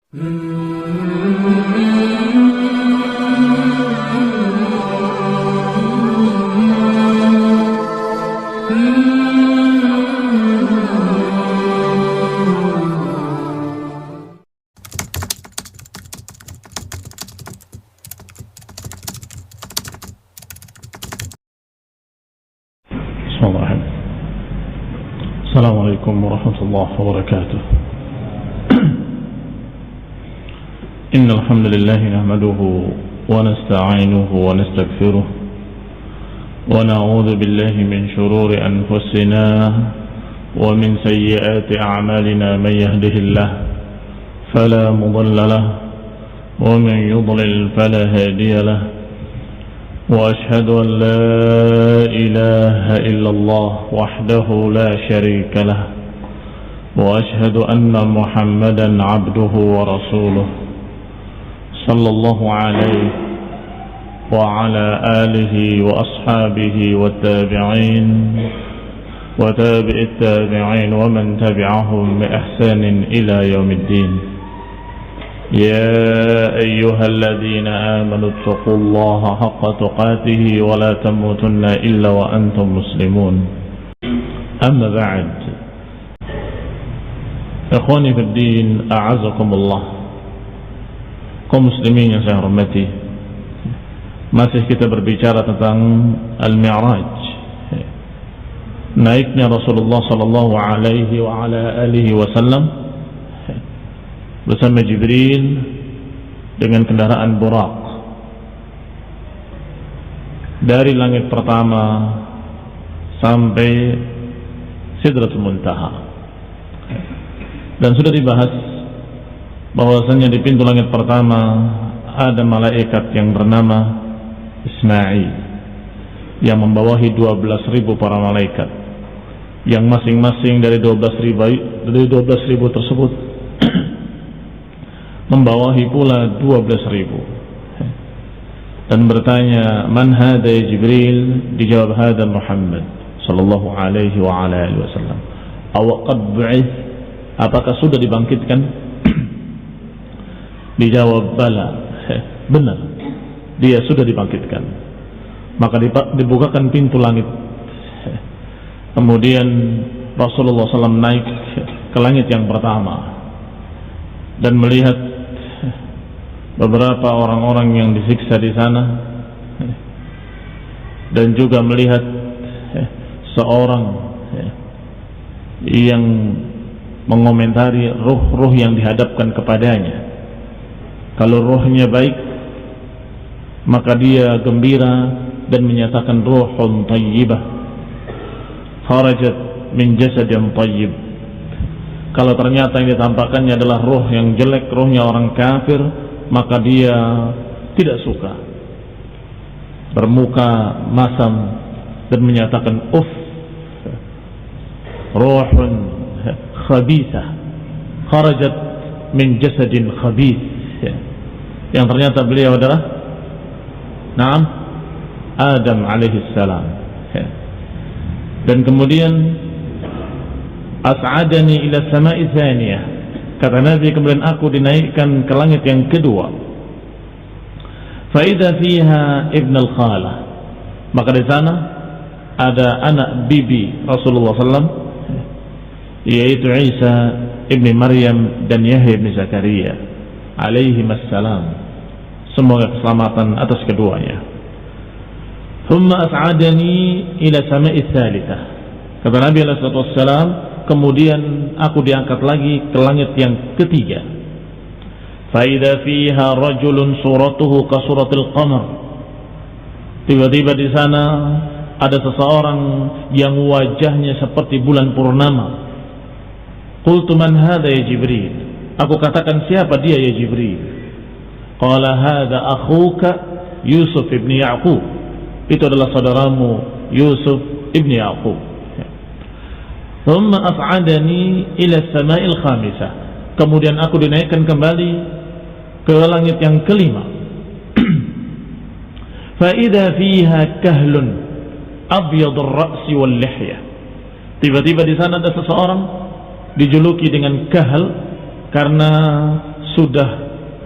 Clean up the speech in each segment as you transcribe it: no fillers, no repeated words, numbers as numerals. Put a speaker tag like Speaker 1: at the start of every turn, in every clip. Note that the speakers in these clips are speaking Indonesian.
Speaker 1: Bismillahirrahmanirrahim. Assalamualaikum warahmatullahi wabarakatuh. Innal hamdalillah nahmaduhu wa nasta'inuhu wa nastaghfiruh wa na'udzu billahi min shururi anfusina wa min sayyiati a'malina man yahdihillah fala mudilla lahu wa man yudlil fala hadiya lahu. وأشهد أن لا إله إلا الله وحده لا شريك له وأشهد أن محمدا عبده ورسوله صلى الله عليه وعلى آله وأصحابه والتابعين وتابع التابعين ومن تبعهم بإحسان إلى يوم الدين. يا أيها الذين آمنوا اتقوا الله حق تقاته ولا تموتن إلا وأنتم مسلمون. أما بعد، إخواني في الدين أعزكم الله. kaum muslimin yang saya hormati, masih kita berbicara tentang Al-Mi'raj, naiknya Rasulullah sallallahu alaihi wa ala alihi wasallam bersama Jibril dengan kendaraan Buraq dari langit pertama sampai Sidratul Muntaha. Dan sudah dibahas bahwasanya di pintu langit pertama ada malaikat yang bernama Ismail yang membawahi 12.000 para malaikat, yang masing-masing dari 12.000 tersebut membawahi pula 12.000 dan bertanya, man hada ya Jibril? Dijawab, hada Muhammad sallallahu alaihi wa ala alihi wasallam. Aw qad bu'ith? Apakah sudah dibangkitkan? Dijawab, bala, benar, dia sudah dibangkitkan. Maka dibukakan pintu langit. Kemudian Rasulullah SAW naik ke langit yang pertama dan melihat beberapa orang-orang yang disiksa di sana, dan juga melihat seorang yang mengomentari ruh-ruh yang dihadapkan kepadanya. Kalau ruhnya baik, maka dia gembira dan menyatakan ruhun tayyibah kharajat min jasadin tayyib. Kalau ternyata yang ditampakkannya adalah ruh yang jelek, ruhnya orang kafir, maka dia tidak suka, bermuka masam dan menyatakan ruhun khabithah kharajat min jasadin khabith. Yang ternyata beliau adalah Adam alaihi salam. Dan kemudian as'adani ila sama'i thaniyah, kata Nabi, kemudian aku dinaikkan ke langit yang kedua. Fa idza fiha ibn al-khalah, maka di sana ada anak bibi Rasulullah SAW, yaitu Isa ibn Maryam dan Yahya ibn Zakaria alaihi assalam. Semoga keselamatan atas keduanya. Thumma as'adani ila sama'i tsalitsah, kata Nabi alaihi wassalam, kemudian aku diangkat lagi ke langit yang ketiga. Fa idza fiha rajulun suratuhu ka suratil qamar, tiba-tiba di sana ada seseorang yang wajahnya seperti bulan purnama. Qultu man hadha ya Jibril? Aku katakan, siapa dia ya Jibril? Qala hadha akhuka Yusuf ibn Ya'qub. Itu adalah saudaramu Yusuf ibn Ya'qub. Thumma as'adani ila as-sama'il khamisah, kemudian aku dinaikkan kembali ke langit yang kelima. Fa idza fiha kahlun abyadur ra'si wal lihyah, tiba-tiba di sana ada seseorang dijuluki dengan kahal karena sudah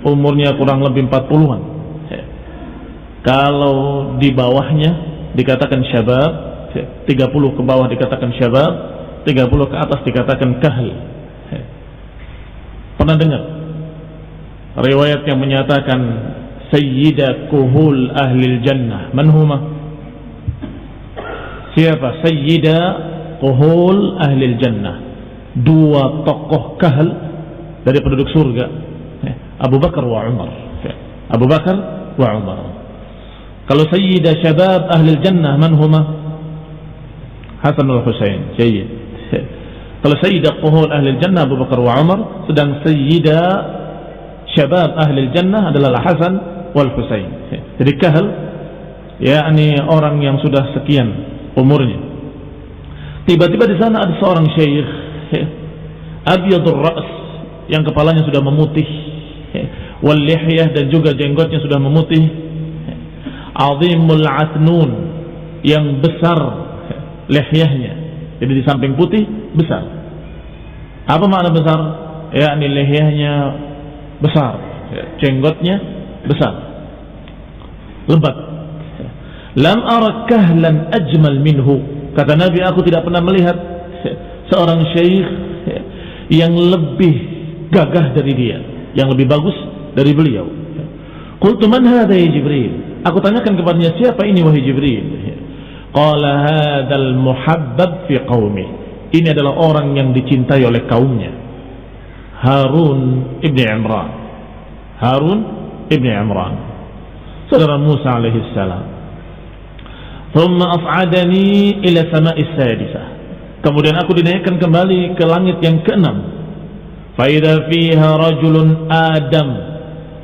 Speaker 1: umurnya kurang lebih 40-an. Kalau di bawahnya dikatakan syabab, 30 ke bawah dikatakan syabab, 30 ke atas dikatakan kahl. Pernah dengar riwayat yang menyatakan sayyida kuhul ahlil jannah? Man huma? Siapa sayyida kuhul ahlil jannah? Dua tokoh kahl dari penduduk surga, Abu Bakar wa Umar. Abu Bakar wa Umar. Kalau sayyida syabab ahlil jannah man huma? Hasan al Husain. Jayyid. Kalau sayyida kuhul ahlil jannah Abu Bakar wa Umar, sedang sayyida syabab ahlil jannah adalah Hasan wal Husain. Jadi kahl yakni orang yang sudah sekian umurnya. Tiba-tiba di sana ada seorang syekh abyadur ra's, yang kepalanya sudah memutih, wal lihyah, dan juga jenggotnya sudah memutih, azimul atnun, yang besar lihyahnya. Jadi di samping putih besar. Apa makna besar? Yakni lihyahnya besar, jenggotnya besar, lebat. Lam ara kahlan ajmal minhu. Kata Nabi, aku tidak pernah melihat seorang syekh yang lebih gagah dari dia, yang lebih bagus dari beliau. Qultu man hadha ya Jibril? Aku tanyakan kepadanya, siapa ini wahai Jibril? Qala hadzal muhabbab fi qaumi. Ini adalah orang yang dicintai oleh kaumnya. Harun ibn Imran. Harun ibn Imran, saudara Musa alaihi salam. Thumma af'adani ila sama'is sadisah. Kemudian aku dinaikkan kembali ke langit yang keenam. Fa idza fiha rajulun adam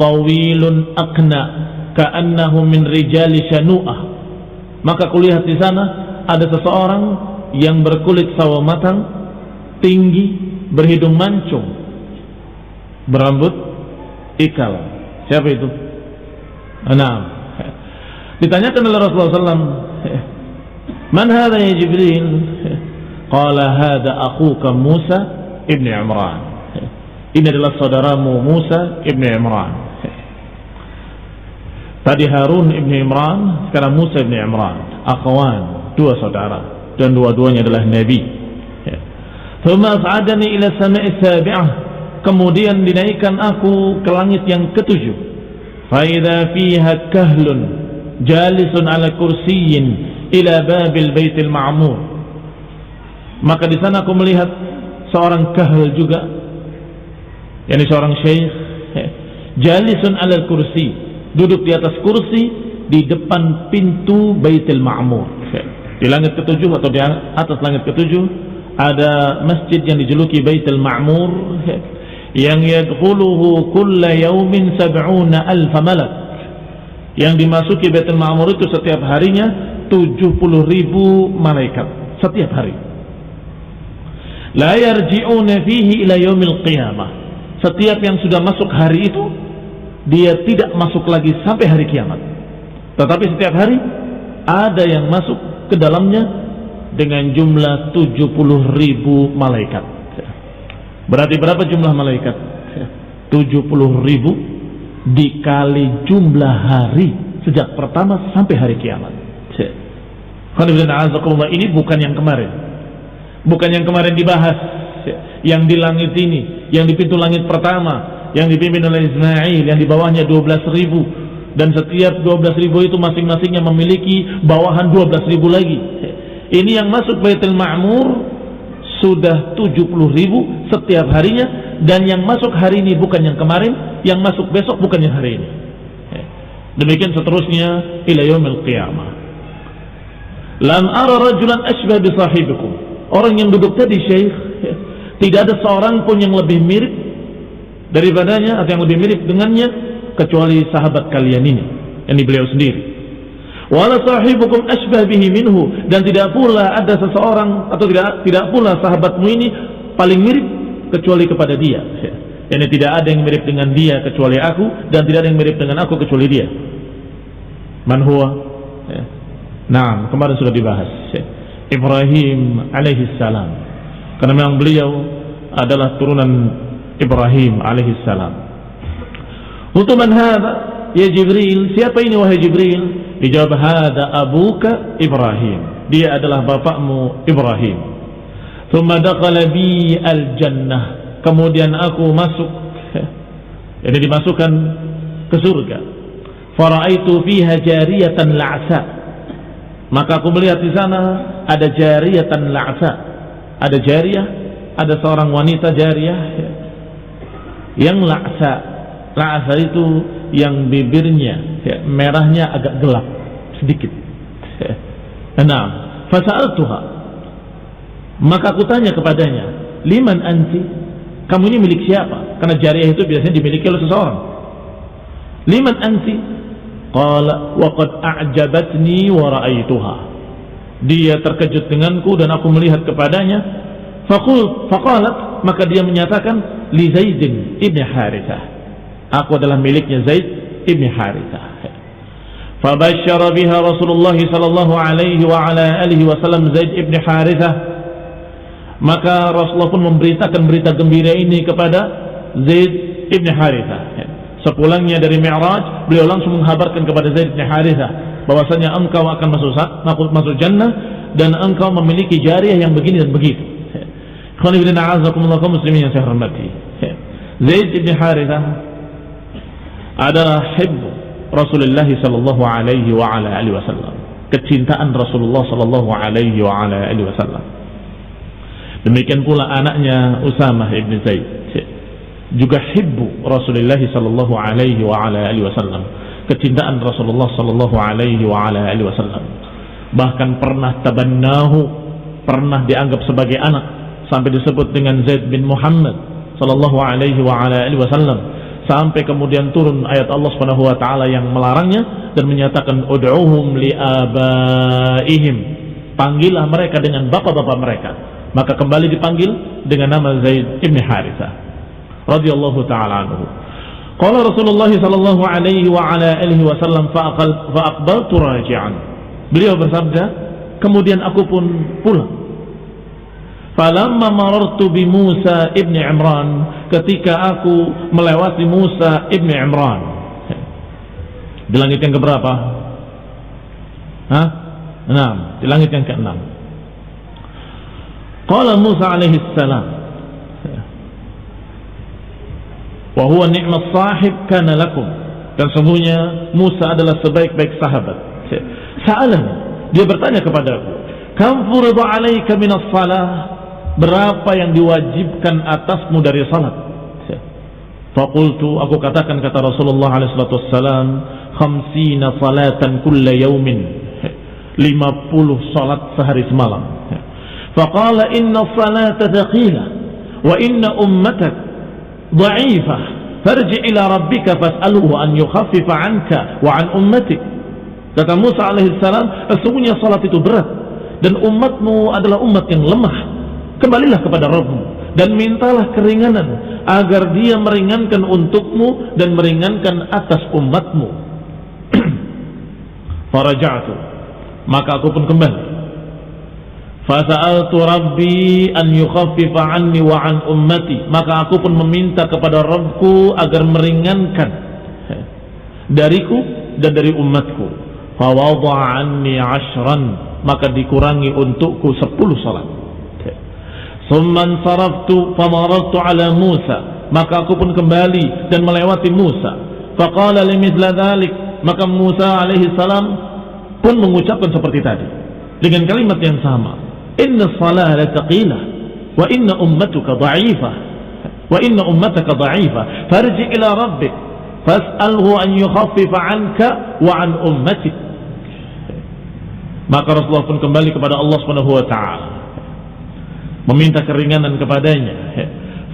Speaker 1: tawilun aqna ka'annahu min rijali shanu'ah. Maka kulihat di sana ada seseorang yang berkulit sawo matang, tinggi, berhidung mancung, berambut ikal. Siapa itu? Naam. Ditanyakan oleh Rasulullah SAW, man hadha ya Jibril? Qala hadha akhuka Musa ibn Imran. Ini adalah saudaramu Musa ibn Imran. Tadi Harun ibn Imran, sekarang Musa ibn Imran. Akhwan, dua saudara, dan dua-duanya adalah Nabi. Thumma as'adani ila sama'is sabi'ah. Kemudian dinaikkan aku ke langit yang ketujuh. Fa idza fiha kahlun jalisun ala kursiyin ila babil baitil ma'mur. Maka di sana aku melihat seorang kahl juga, yakni seorang syekh, jalisun ala kursi, duduk di atas kursi di depan pintu baitil ma'mur. Di langit ketujuh atau di atas langit ketujuh ada masjid yang dijuluki baitil ma'mur, yang yadkhuluhu kulla yaumin 70,000 malak. Yang dimasuki Baitul Ma'mur itu setiap harinya 70.000 malaikat setiap hari. La yarji'una fihi ila yaumil qiyamah. Setiap yang sudah masuk hari itu, dia tidak masuk lagi sampai hari kiamat. Tetapi setiap hari ada yang masuk ke dalamnya dengan jumlah 70.000 malaikat. Berarti berapa jumlah malaikat? 70.000 dikali jumlah hari sejak pertama sampai hari kiamat. Ini bukan yang kemarin, bukan yang kemarin dibahas, yang di langit ini, yang di pintu langit pertama, yang dipimpin oleh Ismail, yang di bawahnya 12.000, dan setiap 12.000 itu masing-masingnya memiliki bawahan 12.000 lagi. Ini yang masuk Baitul Ma'mur sudah 70.000 setiap harinya, dan yang masuk hari ini bukan yang kemarin, yang masuk besok bukan yang hari ini. Demikian seterusnya ila yaumil qiyamah. Lam ara rajulan ashbah bi sahibikum. Orang yang duduk tadi syekh, tidak ada seorang pun yang lebih mirip daripadanya atau yang lebih mirip dengannya kecuali sahabat kalian ini, yakni beliau sendiri. Wala sahibukum ashbah bihi minhu, dan tidak pula ada seseorang atau tidak pula sahabatmu ini paling mirip kecuali kepada dia. Yani tidak ada yang mirip dengan dia kecuali aku, dan tidak ada yang mirip dengan aku kecuali dia. Man huwa? Nah, kemarin sudah dibahas. Ibrahim alaihi salam. Karena memang beliau adalah turunan Ibrahim alaihi salam. Qultu man hadha ya Jibril, siapa ini wahai Jibril? Dijawab, hada abuka Ibrahim, dia adalah bapakmu Ibrahim. Thumma dakhala bi al-jannah, kemudian aku masuk, jadi dimasukkan ke surga. Fara'aitu fiha jariyatan la'sa, maka aku melihat di sana ada jariyatan la'sa, ada jariyah, ada seorang wanita jariyah yang la'sa. La'sa itu yang bibirnya merahnya agak gelap sedikit. Nah, fasa'altuha, maka aku tanya kepadanya, liman anti, kamu ini milik siapa? Karena jariyah itu biasanya dimiliki oleh seseorang. Liman anti? Qala wa qad a'jabatni wa ra'aituha, dia terkejut denganku dan aku melihat kepadanya. Faqalat, maka dia menyatakan, li Zaid ibn Harithah, aku adalah miliknya Zaid ibn Harithah. Fabashara biha Rasulullah sallallahu alaihi wa ala alihi wasallam Zaid ibn Harithah, maka Rasulullah pun memberitakan berita gembira ini kepada Zaid ibn Harithah. Sepulangnya dari Mi'raj, beliau langsung menghabarkan kepada Zaid ibn Harithah bahwasanya engkau akan masuk jannah dan engkau memiliki jariyah yang begini dan begitu. Khonibina a'azakumullah kaum muslimin yang saya hormati, Zaid ibn Harithah adalah hibbu Rasulullah sallallahu alaihi wa ala alihi wasallam, kecintaan Rasulullah sallallahu alaihi wa ala alihi wasallam. Demikian pula anaknya Usamah ibn Zaid juga hibbu Rasulullah sallallahu alaihi wa ala alihi wasallam, kecintaan Rasulullah sallallahu alaihi wa ala alihi wasallam. Bahkan pernah tabannahu, pernah dianggap sebagai anak, sampai disebut dengan Zaid bin Muhammad sallallahu alaihi wa ala alihi wasallam, sampai kemudian turun ayat Allah Subhanahu wa taala yang melarangnya dan menyatakan ud'uhum li abaihim, panggillah mereka dengan bapak-bapak mereka. Maka kembali dipanggil dengan nama Zaid ibn Harithah radhiyallahu taala anhu. Qala Rasulullah sallallahu alaihi wa ala alihi wasallam fa aqbaltu raji'an, beliau bersabda, kemudian aku pun pulang. Falamma marartu bi Musa ibn Imran, ketika aku melewati Musa ibn Imran, di langit yang keberapa? Di langit yang ke-6. Qala Musa alaihi salam, wa huwa ni'mas sahib kana lakum, dan sungguhnya Musa adalah sebaik-baik sahabat. Sa'alani, dia bertanya kepadaku, kam furida alaika minas salah, berapa yang diwajibkan atasmu dari salat? Faqultu, aku katakan, kata Rasulullah alaihi salatu wassalam, 50 salatan kulla yaumin, 50 salat sehari semalam. Faqala inna salata thaqilah wa inna ummatak dha'ifah farji ila rabbika fas'alhu an yukhaffifa 'anka wa 'an ummatik. Kata Musa alaihi salam, sesungguhnya salat itu berat dan umatmu adalah umat yang lemah. Kembalilah kepada Rabbmu dan mintalah keringanan agar dia meringankan untukmu dan meringankan atas umatmu. Faraja'tu, maka aku pun kembali. Fasa'altu Rabbi an yukhaffifa anni wa an ummati, maka aku pun meminta kepada Rabbku agar meringankan dariku dan dari umatku. Fawadha'a anni 10, maka dikurangi untukku 10 salat. Summan saraftu famarartu ala Musa, maka aku pun kembali dan melewati Musa. Faqala limithla dhalik, maka Musa alaihi salam pun mengucapkan seperti tadi dengan kalimat yang sama, inna salah la taqilah wa inna ummatuka dha'ifah wa inna ummataka dha'ifah farji ila rabbik fas'alhu an yukhaffifa 'anka wa 'an ummatik. Maka Rasulullah pun kembali kepada Allah Subhanahu wa taala, meminta keringanan kepadanya.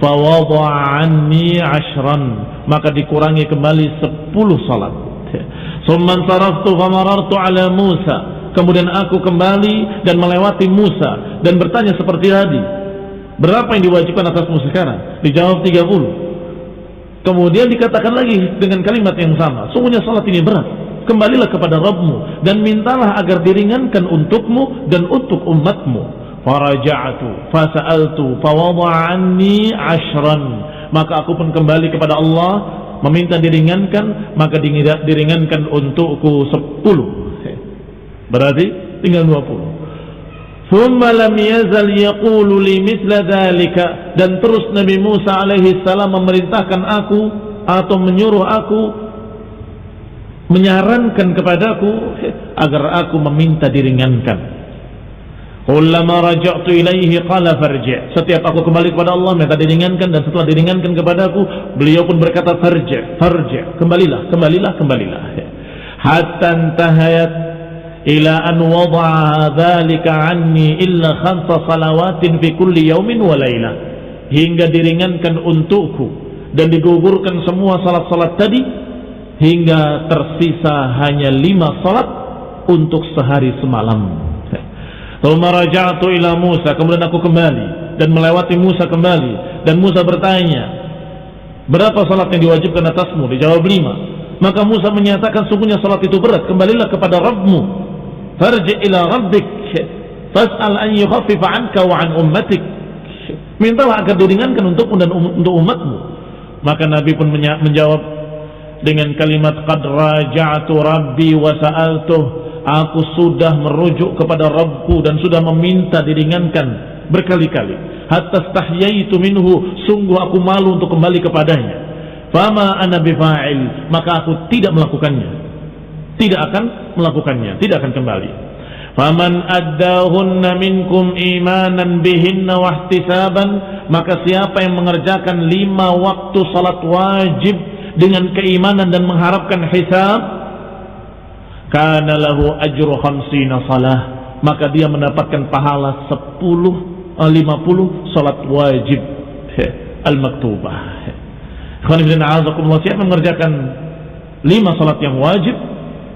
Speaker 1: Fawadha'a anni 10, maka dikurangi kembali 10 salat. Summan saraftu famarartu ala Musa, kemudian aku kembali dan melewati Musa dan bertanya seperti tadi, berapa yang diwajibkan atasmu sekarang? Dijawab 30. Kemudian dikatakan lagi dengan kalimat yang sama, sungguhnya salat ini berat, kembalilah kepada Rabbmu dan mintalah agar diringankan untukmu dan untuk umatmu. Faraja'tu fasa'altu fawadha'a anni 10, maka aku pun kembali kepada Allah meminta diringankan, maka diringankan untukku 10. Berarti tinggal 20. Thumma lam yazal yaqulu li mithla dzalika, dan terus Nabi Musa alaihi salam memerintahkan aku atau menyuruh aku, menyarankan kepadaku agar aku meminta diringankan. Kullama raja'tu ilaihi qala farji'. Setiap aku kembali kepada Allah minta diringankan, dan setelah diringankan kepadaku beliau pun berkata farji', farji', kembalilah, kembalilah, kembalilah. Hatta intahayat ila an wada'a dzalika anni illa 5 salawatin fi kulli yaumin wa lailah, hingga diringankan untukku dan digugurkan semua salat-salat tadi hingga tersisa hanya 5 salat untuk sehari semalam. Tsumma raja'tu ila Musa, kemudian aku kembali dan melewati Musa kembali, dan Musa bertanya, berapa salat yang diwajibkan atasmu? Dijawab 5. Maka Musa menyatakan, sungguhnya salat itu berat, kembalilah kepada Rabbmu. Farji' ila rabbik fas'al an yukhaffifa 'anka wa 'an ummatik. Mintalah agar diringankan untukmu dan untuk umatmu. Maka Nabi pun menjawab dengan kalimat qad raja'tu rabbi wa sa'altuh, aku sudah merujuk kepada Rabbku dan sudah meminta diringankan berkali-kali. Hatta stahyaitu minhu, sungguh aku malu untuk kembali kepadanya. Fama ana bifa'il, maka aku tidak melakukannya, tidak akan melakukannya, tidak akan kembali. Faman addahunna minkum imanan bihinna wa ihtisaban, maka siapa yang mengerjakan 5 waktu salat wajib dengan keimanan dan mengharapkan hisab, kana lahu ajru 50 salah, maka dia mendapatkan pahala 50 salat wajib al-maktubah. Siapa mengerjakan 5 salat yang wajib,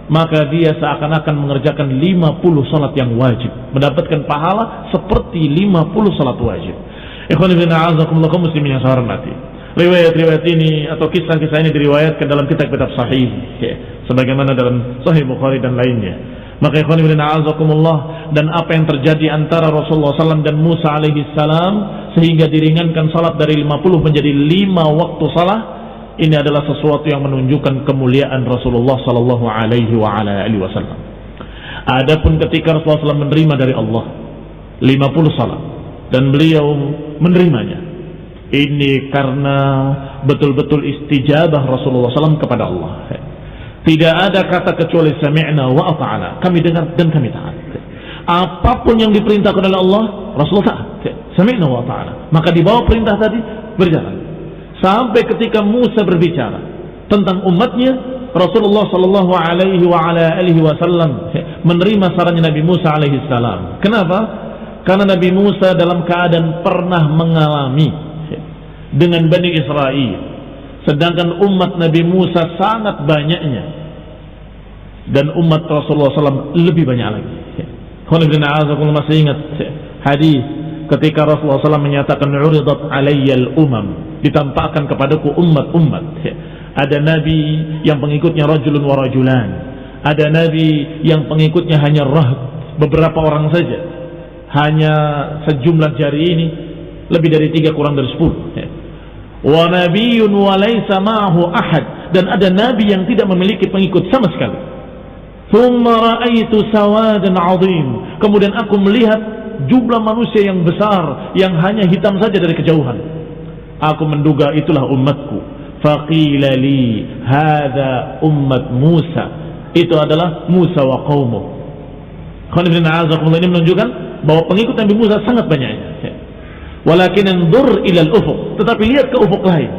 Speaker 1: maka dia seakan-akan mengerjakan 50 salat yang wajib, mendapatkan pahala seperti 50 salat wajib. Ikhwan ibn a'azakumullah kaum muslimin yang saya hormati, riwayat-riwayat ini atau kisah-kisah ini diriwayatkan dalam kitab-kitab sahih, sebagaimana dalam Sahih Bukhari dan lainnya. Maka ikhwan ibn a'azakumullah, dan apa yang terjadi antara Rasulullah SAW dan Musa alaihi salam sehingga diringankan salat dari 50 menjadi 5 waktu salat, ini adalah sesuatu yang menunjukkan kemuliaan Rasulullah sallallahu alaihi wasallam. Adapun ketika Rasulullah SAW menerima dari Allah 50 salat dan beliau menerimanya, ini karena betul-betul istijabah Rasulullah SAW kepada Allah. Tidak ada kata kecuali sami'na wa ata'na, kami dengar dan kami taat. Apapun yang diperintahkan oleh Allah, Rasulullah taat. Sami'na wa ata'na. Maka di bawah perintah tadi berjalan. Sampai ketika Musa berbicara tentang umatnya, Rasulullah sallallahu alaihi wasallam menerima sarannya Nabi Musa alaihi salam. Kenapa? Karena Nabi Musa dalam keadaan pernah mengalami dengan Bani Israel, sedangkan umat Nabi Musa sangat banyaknya dan umat Rasulullah SAW lebih banyak lagi. Masih ingat hadis ketika Rasulullah SAW menyatakan uridat alayyal umam, ditampakkan kepadaku umat-umat. Ada nabi yang pengikutnya rajulun wa rajulan, ada nabi yang pengikutnya hanya beberapa orang saja, hanya sejumlah jari ini, lebih dari 3 kurang dari 10. Wa nabiyyun wa laysa ma'ahu ahad, dan ada nabi yang tidak memiliki pengikut sama sekali. Thumma ra'aitu sawadan 'azim, kemudian aku melihat jumlah manusia yang besar yang hanya hitam saja dari kejauhan. Aku menduga itulah umatku. Faqila li hadza ummat Musa, itu adalah Musa wa qaumuh. Ini menunjukkan bahwa pengikut Nabi Musa sangat banyaknya. Walakin anzur ila al-ufuq, tetapi lihat ke ufuk lain.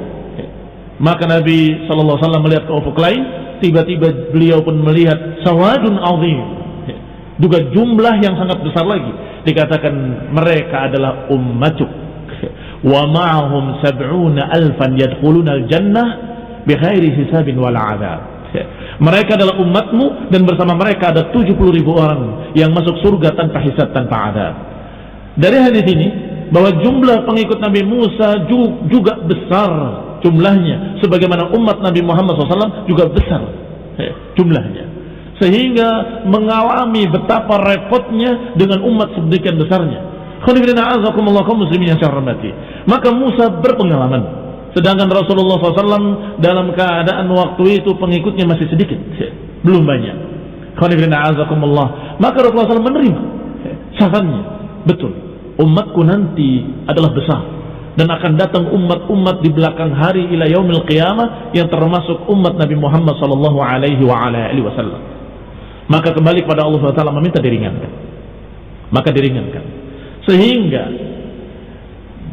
Speaker 1: Maka Nabi sallallahu alaihi wasallam melihat ke ufuk lain, tiba-tiba beliau pun melihat sawadun azim, juga jumlah yang sangat besar lagi. Dikatakan mereka adalah ummatuk, wa ma'ahum 70,000 yadkhuluna al-jannah bighairi hisabin wala 'adzab. Mereka adalah umatmu, dan bersama mereka ada 70.000 orang yang masuk surga tanpa hisab, tanpa 'adzab. Dari hadis ini bahwa jumlah pengikut Nabi Musa juga besar jumlahnya, sebagaimana umat Nabi Muhammad SAW juga besar jumlahnya, sehingga mengalami betapa repotnya dengan umat sedemikian besarnya. Muslimin yang saya hormati, maka Musa berpengalaman Sedangkan Rasulullah SAW dalam keadaan waktu itu pengikutnya masih sedikit, belum banyak. Maka Rasulullah SAW menerima sarannya. Betul, umatku nanti adalah besar dan akan datang umat-umat di belakang hari ila yaumil qiyamah yang termasuk umat Nabi Muhammad SAW. Maka kembali kepada Allah SWT meminta diringankan. Maka diringankan sehingga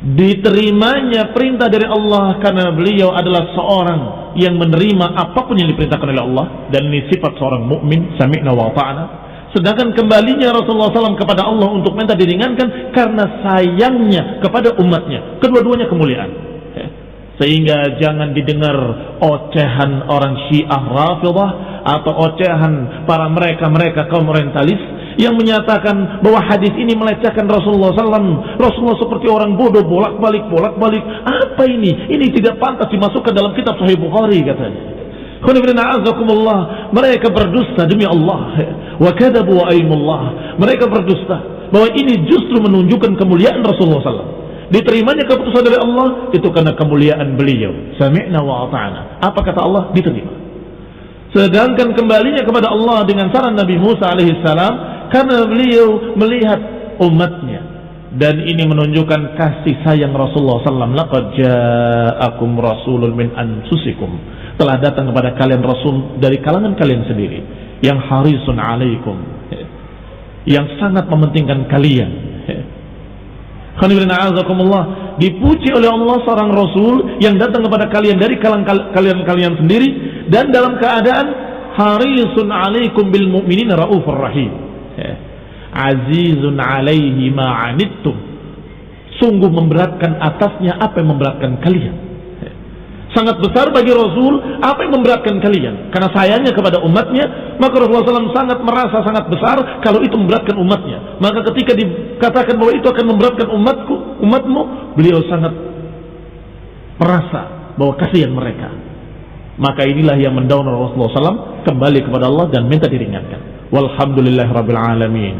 Speaker 1: diterimanya perintah dari Allah karena beliau adalah seorang yang menerima apapun yang diperintahkan oleh Allah, dan ini sifat seorang mukmin, sami'na wa ta'ana. Sedangkan kembalinya Rasulullah SAW kepada Allah untuk minta diringankan karena sayangnya kepada umatnya. Kedua-duanya kemuliaan. Sehingga jangan didengar ocehan orang Syiah Rafidah atau ocehan para mereka kaum orientalis yang menyatakan bahwa hadis ini melecehkan Rasulullah SAW. Rasulullah seperti orang bodoh, bolak-balik. Apa ini? Ini tidak pantas dimasukkan dalam kitab Sahih Bukhari, katanya. Mereka berdusta demi Allah. Wa kadzabu wa aimullah. Mereka berdusta bahwa ini justru menunjukkan kemuliaan Rasulullah SAW. Diterimanya keputusan dari Allah itu karena kemuliaan beliau. Sami'na wa ata'na. Apa kata Allah? Diterima. Sedangkan kembalinya kepada Allah dengan saran Nabi Musa alaihissalam karena beliau melihat umatnya, dan ini menunjukkan kasih sayang Rasulullah SAW. Laqad ja'akum rasulun min anfusikum, telah datang kepada kalian rasul dari kalangan kalian sendiri, yang harisun alaikum, yang sangat mementingkan kalian. Dipuji oleh Allah seorang rasul yang datang kepada kalian dari kalangan kalian sendiri, dan dalam keadaan harisun alaikum bil mu'minina raufur rahim. Azizun alaihi ma'anittum, sungguh memberatkan atasnya apa yang memberatkan kalian. Sangat besar bagi Rasul apa yang memberatkan kalian, karena sayangnya kepada umatnya. Maka Rasulullah SAW sangat merasa sangat besar kalau itu memberatkan umatnya. Maka ketika dikatakan bahwa itu akan memberatkan umatmu, beliau sangat merasa bahwa kasihan mereka. Maka inilah yang mendorong Rasulullah SAW kembali kepada Allah dan minta diringankan. Walhamdulillah Rabbil Alamin.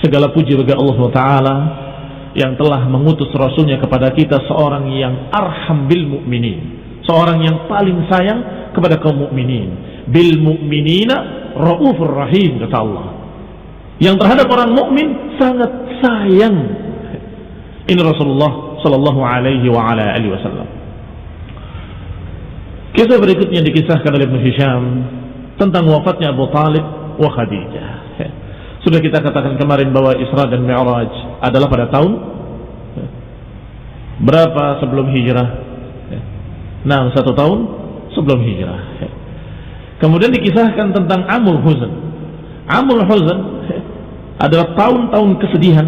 Speaker 1: Segala puji bagi Allah Ta'ala yang telah mengutus Rasulnya kepada kita, seorang yang arham bil mu'minin, seorang yang paling sayang kepada kaum mukminin. Bil mu'minina raufur rahim, kata Allah, yang terhadap orang mukmin sangat sayang. Ini Rasulullah Sallallahu Alaihi Wasallam. Kisah berikutnya dikisahkan oleh Ibnu Hisham tentang wafatnya Abu Talib wa Khadijah. Sudah kita katakan kemarin bahwa Isra dan Mi'raj adalah pada tahun berapa sebelum hijrah? Nah, 1 tahun sebelum hijrah. Kemudian dikisahkan tentang Amul Huzn. Amul Huzn adalah tahun-tahun kesedihan.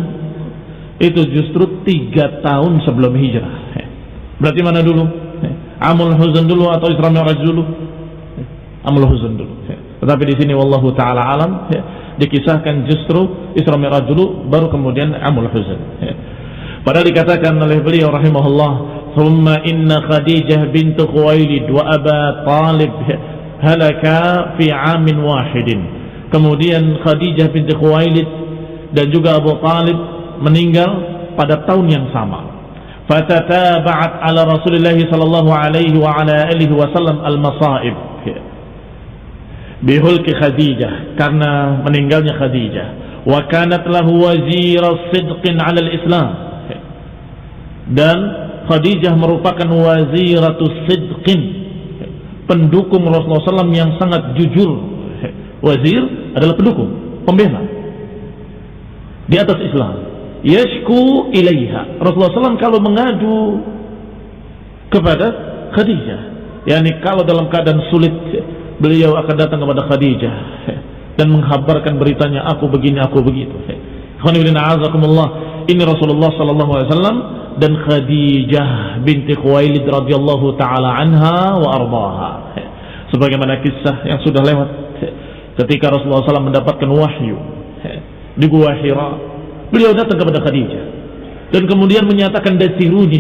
Speaker 1: Itu justru 3 tahun sebelum hijrah. Berarti mana dulu? Amul Huzn dulu atau Isra Mi'raj dulu? Amul Huzn dulu. Tetapi di sini wallahu taala alam dikisahkan justru Isra Mi'raj dulu, baru kemudian Amul Huzn. Padahal dikatakan oleh beliau rahimahullah, "Thumma inna Khadijah bint Khuwailid wa Aba Talib halaka fi 'amin wahidin." Kemudian Khadijah binti Khuwailid dan juga Abu Talib meninggal pada tahun yang sama. Fatataba'at ala Rasulillah sallallahu alaihi wa ala alihi wasallam al-masa'ib bihulki Khadijah, karena meninggalnya Khadijah. Wa kanat lahu wazira sidqin 'ala al-Islam, dan Khadijah merupakan waziratus sidqin, pendukung Rasulullah SAW yang sangat jujur. Wazir adalah pendukung, pembela di atas Islam. Yashku ilaiha, Rasulullah SAW kalau mengadu kepada Khadijah, yakni kalau dalam keadaan sulit, beliau akan datang kepada Khadijah dan menghabarkan beritanya, aku begini, aku begitu. Ini Rasulullah sallallahu alaihi wasallam dan Khadijah binti Khuwailid radhiyallahu taala anha wa ardaha. Sebagaimana kisah yang sudah lewat, ketika Rasulullah SAW mendapatkan wahyu di Gua Hira, beliau datang kepada Khadijah dan kemudian menyatakan dasiruni,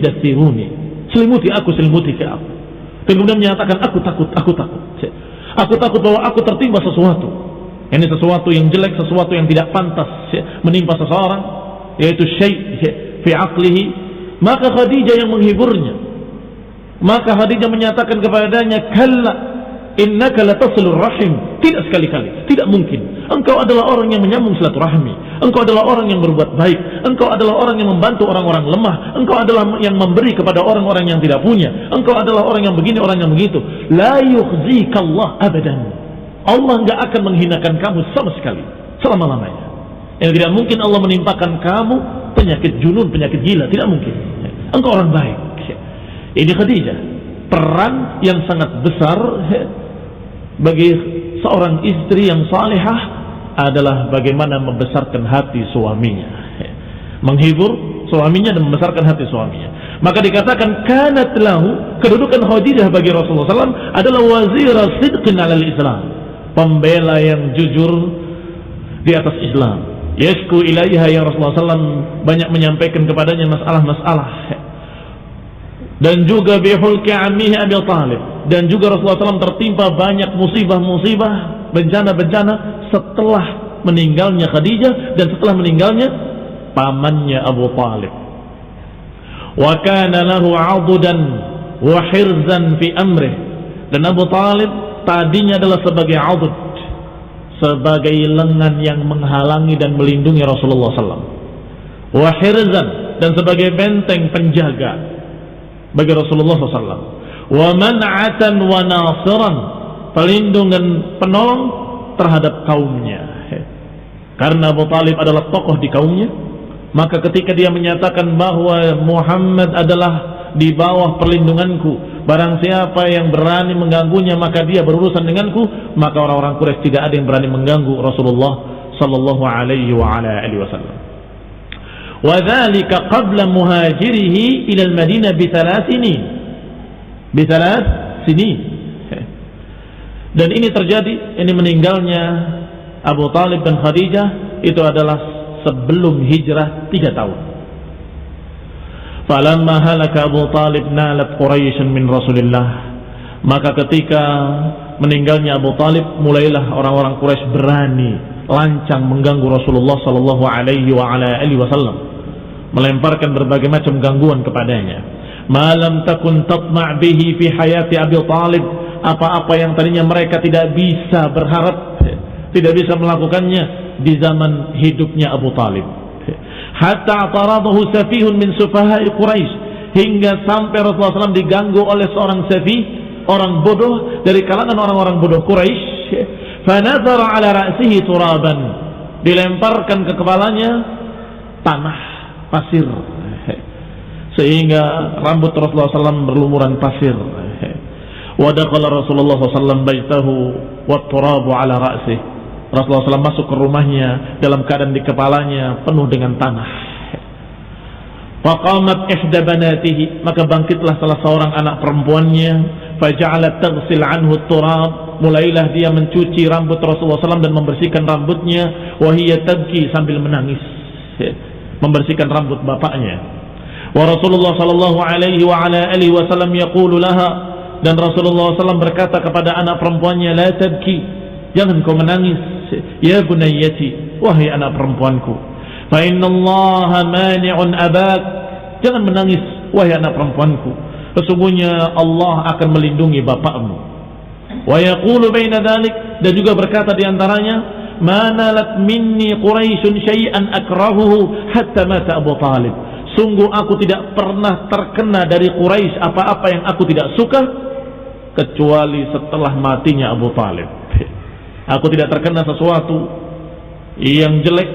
Speaker 1: selimuti aku aku. Dan kemudian menyatakan aku takut. Aku takut bahwa aku tertimpa sesuatu. Ini sesuatu yang jelek, sesuatu yang tidak pantas menimpa seseorang, yaitu syai' fi aqlihi. Maka Khadijah yang menghiburnya Maka Khadijah menyatakan kepadanya, "Kalla, innaka latasilur rahim." Tidak sekali-kali, tidak mungkin. Engkau adalah orang yang menyambung silaturahmi. Engkau adalah orang yang berbuat baik. Engkau adalah orang yang membantu orang-orang lemah. Engkau adalah yang memberi kepada orang-orang yang tidak punya. Engkau adalah orang yang begini, orang yang begitu. La yukhzikallah abadan. Allah enggak akan menghinakan kamu sama sekali selama-lamanya. Yang tidak mungkin Allah menimpakan kamu penyakit junun, penyakit gila, tidak mungkin. Engkau orang baik. Ini Khadijah, peran yang sangat besar bagi seorang istri yang salihah adalah bagaimana membesarkan hati suaminya, menghibur suaminya dan membesarkan hati suaminya. Maka dikatakan kanat lahu, kedudukan Khadijah bagi Rasulullah SAW adalah wazira sidqin alal Islam, pembela yang jujur di atas Islam. Yasku ilaiha, yang Rasulullah SAW banyak menyampaikan kepadanya masalah-masalah. Dan juga bihulki amihi Abi Talib, dan juga Rasulullah SAW tertimpa banyak musibah-musibah, bencana-bencana setelah meninggalnya Khadijah dan setelah meninggalnya pamannya Abu Talib. Wa kana lahu 'adudan wa hirzan fi amrih, dan Abu Talib tadinya adalah sebagai 'adud, sebagai lengan yang menghalangi dan melindungi Rasulullah SAW, wa hirzan, dan sebagai benteng penjaga bagi Rasulullah SAW, wa man'atan wa nasiran, pelindung dan penolong terhadap kaumnya. Karena Abu Talib adalah tokoh di kaumnya, maka ketika dia menyatakan bahwa Muhammad adalah di bawah perlindunganku, barang siapa yang berani mengganggunya maka dia berurusan denganku, maka orang-orang Quraisy tidak ada yang berani mengganggu Rasulullah sallallahu alaihi wa ala alihi wasallam. وذلك قبل مهاجره إلى المدينة بثلاث سنين. Dan ini terjadi, ini meninggalnya Abu Talib dan Khadijah itu adalah sebelum hijrah 3 tahun. Falamma halaka Abu Talib nalat Quraisy min Rasulillah, maka ketika meninggalnya Abu Talib mulailah orang-orang Quraisy berani lancang mengganggu Rasulullah sallallahu alaihi wa ala alihi wasallam, melemparkan berbagai macam gangguan kepadanya. Malam takun tatma' bihi fi hayati Abi Talib, apa-apa yang tadinya mereka tidak bisa berharap, tidak bisa melakukannya di zaman hidupnya Abu Talib. Hatta taradahu safihun min sufaha'i Quraisy, hingga sampai Rasulullah SAW diganggu oleh seorang safih, orang bodoh dari kalangan orang-orang bodoh Quraisy. Fanadhara ala ra'sihi turaban, dilemparkan ke kepalanya tanah, pasir, sehingga rambut Rasulullah SAW berlumuran pasir. Wa dakhala Rasulullah SAW baitahu wa turabu ala ra'sih, Rasulullah SAW masuk ke rumahnya dalam keadaan di kepalanya penuh dengan tanah. Faqamat ihda banatihi, maka bangkitlah salah seorang anak perempuannya, faja'alat taghsil anhu turab, mulailah dia mencuci rambut Rasulullah SAW dan membersihkan rambutnya. Wahiyya tabki, sambil menangis, membersihkan rambut bapaknya. Wa Rasulullah sallallahu alaihi wa ala alihi wasallam yaqulu laha, dan Rasulullah SAW berkata kepada anak perempuannya, la tabki, jangan kau menangis, ya bunayyati, wahai anak perempuanku, fa innallaha mani'un abak, jangan menangis wahai anak perempuanku, sesungguhnya Allah akan melindungi bapakmu. Wa yaqulu baina dzalik, dan juga berkata di antaranya, ma nalat minni Quraisyun syai'an akrahuhu hatta mata Abu Talib, sungguh aku tidak pernah terkena dari Quraisy apa-apa yang aku tidak suka kecuali setelah matinya Abu Talib. Aku tidak terkena sesuatu yang jelek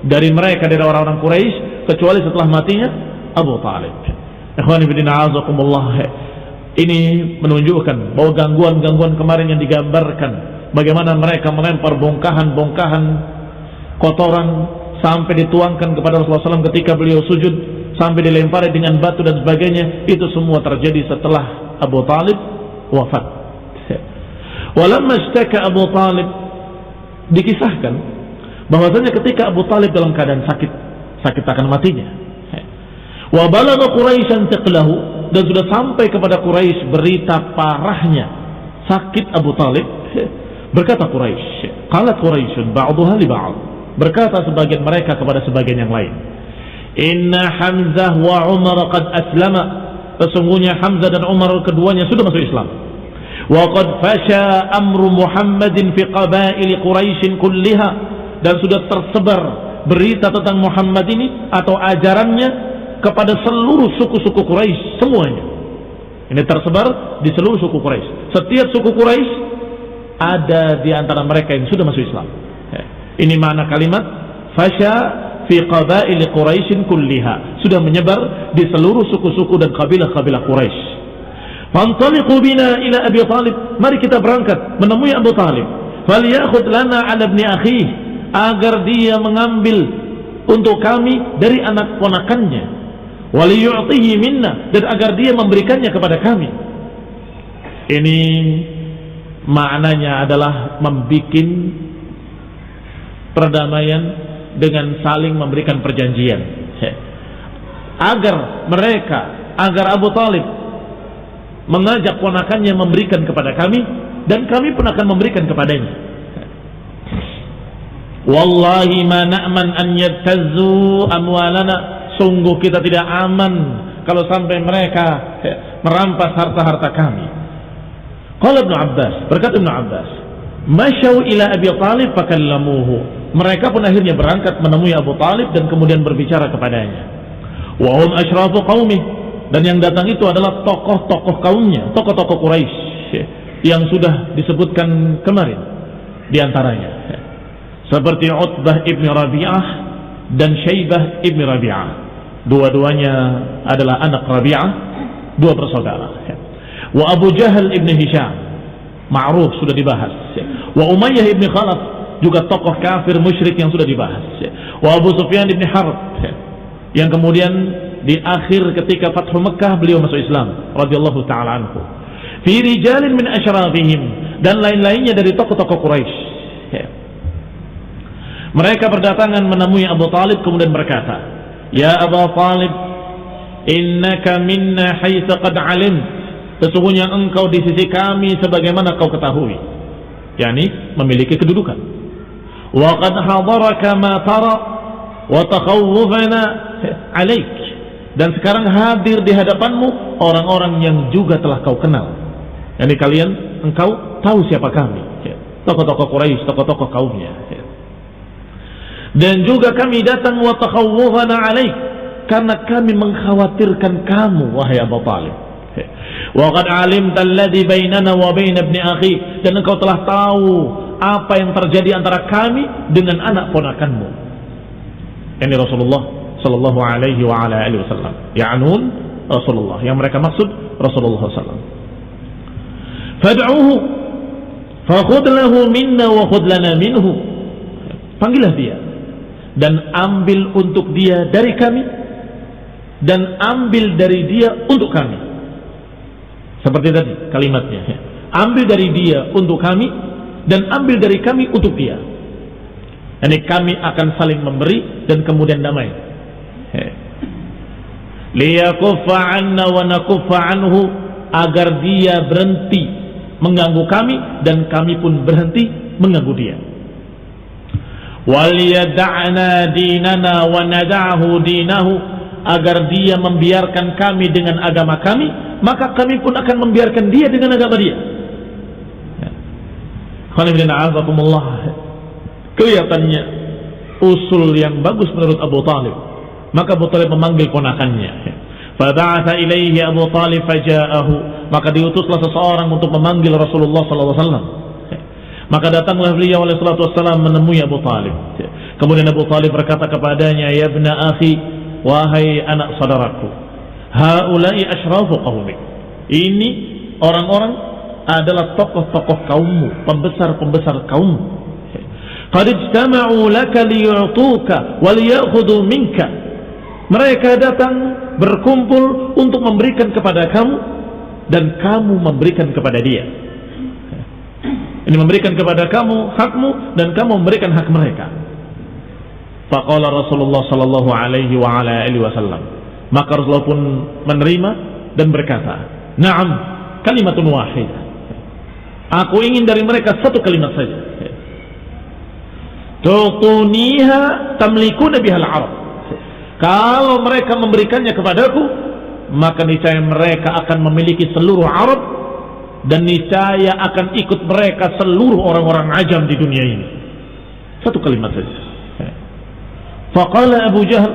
Speaker 1: dari mereka, dari orang-orang Quraisy, kecuali setelah matinya Abu Talib. Ikhwani fillah, azakumullah. Ini menunjukkan bahwa gangguan-gangguan kemarin yang digambarkan, bagaimana mereka melempar bongkahan-bongkahan kotoran sampai dituangkan kepada Rasulullah SAW ketika beliau sujud, sampai dilempari dengan batu dan sebagainya, itu semua terjadi setelah Abu Talib wafat. Walamma ishtaka Abu Talib, dikisahkan bahwasanya ketika Abu Talib dalam keadaan sakit akan matinya, wa balagha Quraisyan taqlahu, dan sudah sampai kepada Quraisy berita parahnya sakit Abu Talib, berkata Quraisy, qalat Quraisyun ba'dhuha li ba'd, berkata sebagian mereka kepada sebagian yang lain, inna Hamzah wa Umar qad aslama, sesungguhnya Hamzah dan Umar keduanya sudah masuk Islam. Wa qad fasha amru Muhammadin fi qabail Quraisy kulliha, dan sudah tersebar berita tentang Muhammad ini atau ajarannya kepada seluruh suku-suku Quraisy semuanya. Ini tersebar di seluruh suku Quraisy. Setiap suku Quraisy ada di antara mereka yang sudah masuk Islam. Ini makna kalimat fasha fi qabail Quraisy kulliha, sudah menyebar di seluruh suku-suku dan kabilah-kabilah Quraisy. Fantaliqu bina ila Abi Talib, mari kita berangkat menemui Abu Talib. Falyakhud lana ala ibni akhihi, agar dia mengambil untuk kami dari anak ponakannya. Waliyu'tihi minna, dan agar dia memberikannya kepada kami. Ini maknanya adalah membuat perdamaian dengan saling memberikan perjanjian, agar Abu Talib mengajak ponakannya memberikan kepada kami, dan kami pun akan memberikan kepadanya. Wallahi ma na'man an yattazzu amwalana, sungguh kita tidak aman kalau sampai mereka merampas harta-harta kami. Qala Ibnu Abbas, berkata Ibnu Abbas, masyau ila Abi Talib fakallamuhu, mereka pun akhirnya berangkat menemui Abu Talib dan kemudian berbicara kepadanya. Wa hum asyrafu qaumi, dan yang datang itu adalah tokoh-tokoh kaumnya, tokoh-tokoh Quraisy yang sudah disebutkan kemarin di antaranya, seperti Utbah ibn Rabi'ah dan Syaibah ibn Rabi'ah. Dua-duanya adalah anak Rabi'ah, dua bersaudara. Wa Abu Jahal ibn Hisham, ma'ruf, sudah dibahas. Wa Umayyah ibn Khalaf, juga tokoh kafir musyrik yang sudah dibahas. Wa Abu Sufyan ibn Harb, yang kemudian di akhir ketika Fathu Mekah beliau masuk Islam radhiyallahu taala anhu. Fi rijalin min asyrafihim, dan lain-lainnya dari tokoh-tokoh Quraisy. Mereka berdatangan menemui Abu Talib kemudian berkata, "Ya Abu Talib, innaka minna haitsu qad alim." Sesungguhnya engkau di sisi kami sebagaimana kau ketahui, yakni memiliki kedudukan. Wa qad hadaraka ma tara wa takhawwafana alaik, dan sekarang hadir di hadapanmu orang-orang yang juga telah kau kenal. Yani engkau tahu siapa kami, tokoh-tokoh Quraisy, tokoh-tokoh kaumnya. Dan juga kami datang wa takhawwafana alaik, karena kami mengkhawatirkan kamu wahai Abu Talib. Wa qad alimta alladhi bainana wa bain ibni akhi, dan engkau telah tahu apa yang terjadi antara kami dengan anak ponakanmu. Ini Rasulullah sallallahu alaihi wa ala alihi wasallam, ya'nun Rasulullah, yang mereka maksud Rasulullah sallallahu. Fad'uhu fakhudh lahu minna wa khudh lana minhu, panggillah dia dan ambil untuk dia dari kami dan ambil dari dia untuk kami. Seperti tadi kalimatnya, ambil dari dia untuk kami dan ambil dari kami untuk dia. Ini kami akan saling memberi dan kemudian damai. Liyakuffa anna wa nakuffa anhu, agar dia berhenti mengganggu kami dan kami pun berhenti mengganggu dia. Waliyada'na dinana wa nada'hu dinahu, agar dia membiarkan kami dengan agama kami, maka kami pun akan membiarkan dia dengan agama dia. Kelihatannya usul yang bagus menurut Abu Talib. Maka Abu Talib memanggil ponakannya. Faba'atha ilaihi Abu Talib faja'ahu, maka diutuslah seseorang untuk memanggil Rasulullah SAW. Maka datanglah beliau alaihi salatu wassalam menemui Abu Talib. Kemudian Abu Talib berkata kepadanya, "Ya ibna akhi, wahai anak saudaraku, haula'i asyrafu qaumik." Ini orang-orang adalah tokoh-tokoh kaummu, pembesar-pembesar kaummu. Qad ijtama'u laka liyu'tuka wa liyakhudhu minka. Mereka datang berkumpul untuk memberikan kepada kamu dan kamu memberikan kepada dia. Ini memberikan kepada kamu hakmu dan kamu memberikan hak mereka. Faqala Rasulullah sallallahu alaihi wa ala alihi wasallam, maka Rasulullah pun menerima dan berkata, "Na'am, kalimatun wahidah." Aku ingin dari mereka satu kalimat saja. Tu'tuniha tamlikuna bihal arab. Kalau mereka memberikannya kepadaku, maka niscaya mereka akan memiliki seluruh Arab, dan niscaya akan ikut mereka seluruh orang-orang ajam di dunia ini. Satu kalimat saja. Faqala Abu Jahal,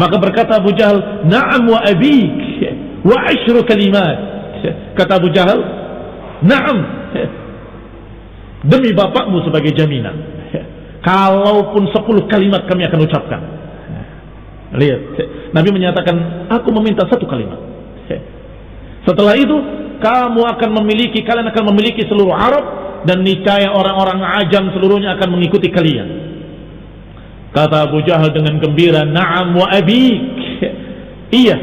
Speaker 1: maka berkata Abu Jahal, na'am wa abik wa 10 kalimat. Kata Abu Jahal, na'am, demi bapakmu sebagai jaminan, kalaupun 10 kalimat kami akan ucapkan. Lihat, Nabi menyatakan, aku meminta 1 kalimat. Setelah itu kalian akan memiliki seluruh Arab, dan niscaya orang-orang ajam seluruhnya akan mengikuti kalian. Kata Abu Jahal dengan gembira, na'am wa abik, iya,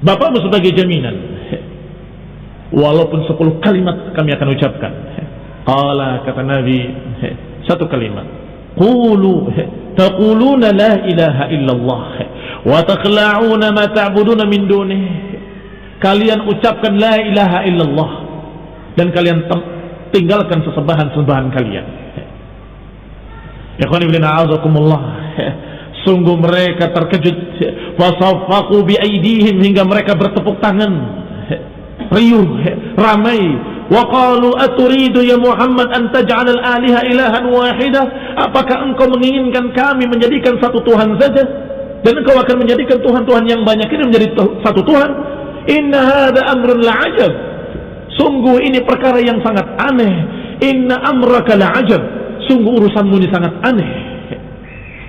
Speaker 1: bapakmu sebagai jaminan, walaupun 10 kalimat kami akan ucapkan. Qala, kata Nabi, 1 kalimat, qulu taquluna la ilaha illallah wa takhla'una ma ta'buduna min dunih. Kalian ucapkan la ilaha illallah, dan kalian tinggalkan sesembahan-sembahan kalian. Ikhwan ibn a'azakumullah, sungguh mereka terkejut. Fasaffaqu bi aydihim, hingga mereka bertepuk tangan, riuh, ramai. Wa qalu aturidu ya Muhammad an taj'al al-aliha ilahan wahidah? Apakah engkau menginginkan kami menjadikan satu Tuhan saja, dan engkau akan menjadikan Tuhan-Tuhan yang banyak ini menjadi satu Tuhan? Inna hadza amrun la'ajab, sungguh ini perkara yang sangat aneh. Inna amraka la'ajab, sungguh urusanmu ini sangat aneh.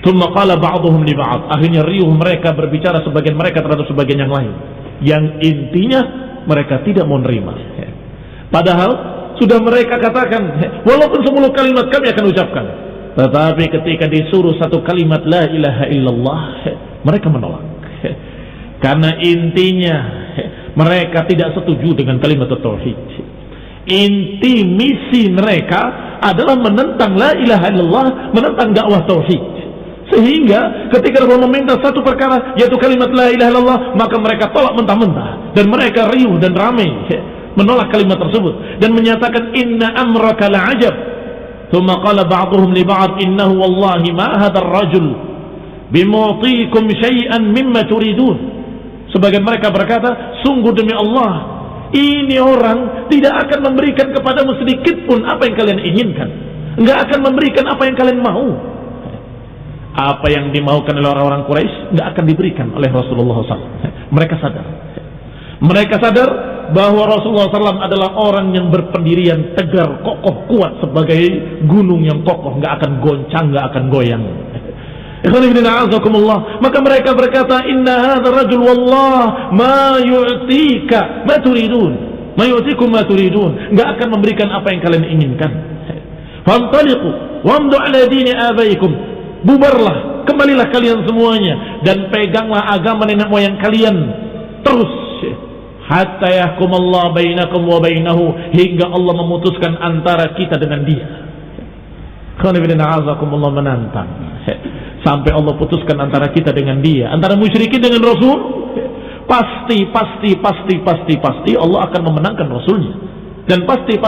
Speaker 1: Thumma qala ba'dhum li ba'd, akhirnya riuh mereka berbicara sebagian mereka terhadap sebagian yang lain, yang intinya mereka tidak mau nerima. Padahal sudah mereka katakan, walaupun 10 kalimat kami akan ucapkan, tetapi ketika disuruh 1 kalimat la ilaha illallah, mereka menolak. Karena intinya mereka tidak setuju dengan kalimat tauhid. Inti misi mereka adalah menentang la ilaha illallah, menentang dakwah tauhid. Sehingga ketika Allah meminta satu perkara, yaitu kalimat la ilaha illallah, maka mereka tolak mentah-mentah, dan mereka riuh dan ramai menolak kalimat tersebut dan menyatakan inna amraka la'ajab. Thumma qala ba'dhum li ba'd innahu wallahi ma hadha ar-rajul bimu'tikum syai'an mimma turidun. Sebagian mereka berkata, sungguh demi Allah, ini orang tidak akan memberikan kepadamu sedikit pun apa yang kalian inginkan, enggak akan memberikan apa yang kalian mau. Apa yang dimaukan oleh orang-orang Quraisy enggak akan diberikan oleh Rasulullah SAW. Mereka sadar bahwa Rasulullah SAW adalah orang yang berpendirian tegar, kokoh, kuat sebagai gunung yang kokoh, enggak akan goncang, enggak akan goyang. Maka mereka berkata, inna hadha rajul wallah ma yu'tika ma turidun, ma yu'tikum ma turidun, enggak akan memberikan apa yang kalian inginkan. Fantaliqu wamdu ala dini abaikum, bubarlah, kembalilah kalian semuanya, dan peganglah agama nenek moyang kalian terus, hatta yahkumallahu bainakum wa bainahu, hingga Allah memutuskan antara kita dengan dia. Khonibillah menantang sampai Allah putuskan antara kita dengan dia, antara musyrikin dengan Rasul. Pasti Allah akan memenangkan Rasulnya, dan pasti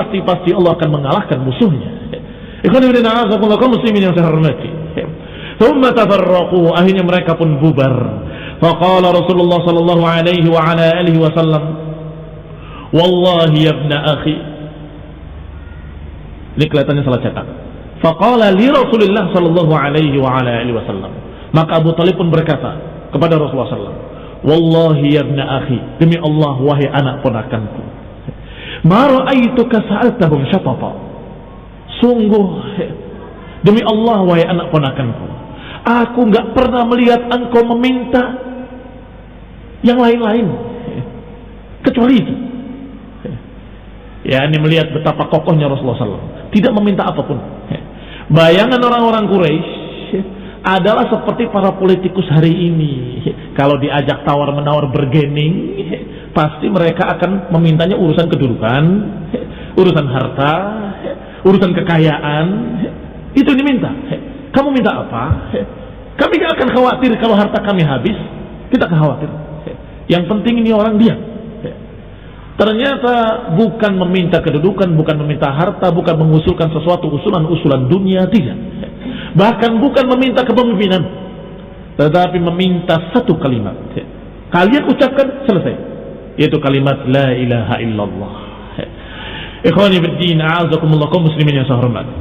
Speaker 1: Allah akan mengalahkan musuhnya. Khonibillah kaum muslimin yang saya hormati. Thumma tafarraqu, akhirnya mereka pun bubar. Faqala Rasulullah sallallahu alaihi wa ala alihi wasallam, wallahi ya ibna akhi, ini kelihatannya salah cetak. Faqala li Rasulillah sallallahu alaihi wa ala alihi wasallam, maka Abu Talib pun berkata kepada Rasulullah sallallahu, wallahi ya ibna akhi, demi Allah wahai anak ponakanku, ma ra'aituka sa'altahum syatata, sungguh demi Allah wahai anak ponakanku, aku enggak pernah melihat engkau meminta yang lain-lain kecuali itu. Ya, ini melihat betapa kokohnya Rasulullah SAW, tidak meminta apapun. Bayangan orang-orang Quraisy adalah seperti para politikus hari ini. Kalau diajak tawar-menawar bergening, pasti mereka akan memintanya urusan kedudukan, urusan harta, urusan kekayaan. Itu yang diminta. Kamu minta apa? Kami gak akan khawatir kalau harta kami habis. Kita gak khawatir. Yang penting ini orang diam. Ternyata bukan meminta kedudukan, bukan meminta harta, bukan mengusulkan sesuatu usulan dunia, tidak. Bahkan bukan meminta kepemimpinan, tetapi meminta satu kalimat, Kalian ucapkan, selesai. Yaitu kalimat la ilaha illallah. Ikhwani fiddin, a'azakumullah, kaum muslimin yang saya hormati.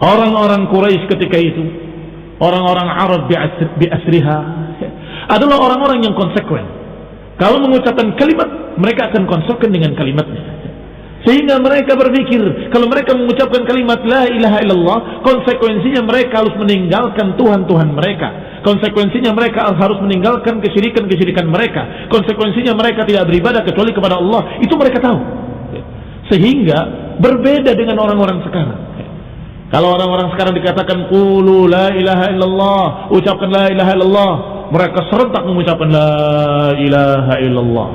Speaker 1: Orang-orang Quraisy ketika itu, orang-orang Arab bi asriha, adalah orang-orang yang konsekuen. Kalau mengucapkan kalimat, mereka akan konsekuen dengan kalimatnya. Sehingga mereka berpikir, kalau mereka mengucapkan kalimat la ilaha illallah, konsekuensinya mereka harus meninggalkan Tuhan-Tuhan mereka. Konsekuensinya mereka harus meninggalkan kesyirikan-kesyirikan mereka. Konsekuensinya mereka tidak beribadah kecuali kepada Allah. Itu mereka tahu. Sehingga berbeda dengan orang-orang sekarang. Kalau orang-orang sekarang dikatakan qulu la ilaha illallah, ucapkan la ilaha illallah, mereka serentak mengucapkan la ilaha illallah.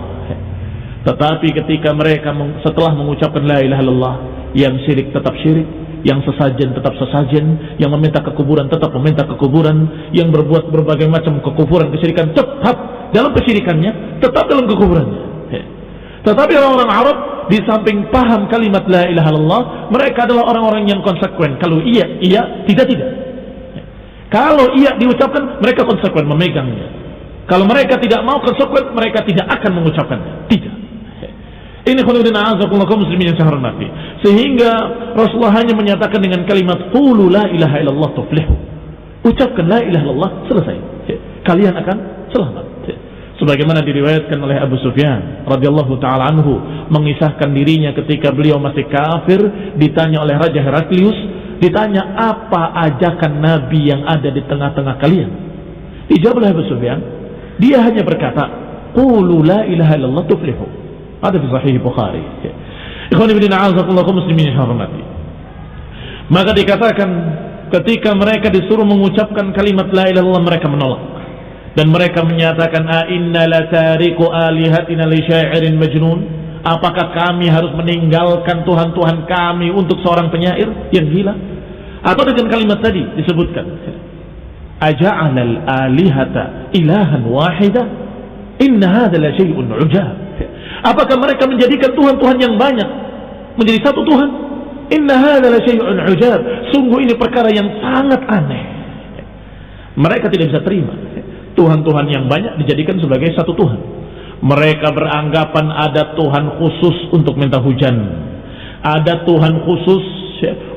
Speaker 1: Tetapi ketika mereka setelah mengucapkan la ilaha illallah, yang syirik tetap syirik, yang sesajen tetap sesajen, yang meminta ke kuburan tetap meminta ke kuburan, yang berbuat berbagai macam kekufuran, kesyirikan tetap dalam kesyirikannya, tetap dalam kekufurannya. Tetapi orang-orang Arab di samping paham kalimat la ilaha illallah, mereka adalah orang-orang yang konsekuen. Kalau iya, iya, tidak, tidak. Kalau iya diucapkan, mereka konsekuen memegangnya. Kalau mereka tidak mau konsekuen, mereka tidak akan mengucapkannya. Tidak. Ini khairuddin a'azakumullah kaum muslimin yang saya hormati. Sehingga Rasulullah hanya menyatakan dengan kalimat qulu la ilaha illallah tuflihu. Ucapkan la ilaha illallah, selesai. Kalian akan selamat. Sebagaimana diriwayatkan oleh Abu Sufyan radhiyallahu taala anhu, mengisahkan dirinya ketika beliau masih kafir, ditanya oleh Raja Heraklius, ditanya apa ajakan Nabi yang ada di tengah-tengah kalian. Dijawab oleh Abu Sufyan, dia hanya berkata qulu la ilaha illallah tuflihu. Ada di Sahih Bukhari. Ikhwan fillah a'azakumullah kaum muslimin yang hormati. Maka dikatakan ketika mereka disuruh mengucapkan kalimat la ilaha illallah, mereka menolak. Dan mereka menyatakan a inna la tariku alihatina li sya'irin majnun. Apakah kami harus meninggalkan Tuhan-Tuhan kami untuk seorang penyair yang gila? Atau dengan kalimat tadi disebutkan aja'alal alihata ilahan wahida inna hadha la syai'un ujab. Apakah mereka menjadikan Tuhan-Tuhan yang banyak menjadi satu Tuhan? Inna hadza la syai'un ujab. Sungguh ini perkara yang sangat aneh. Mereka tidak bisa terima Tuhan-Tuhan yang banyak dijadikan sebagai satu Tuhan. Mereka beranggapan ada Tuhan khusus untuk minta hujan, ada Tuhan khusus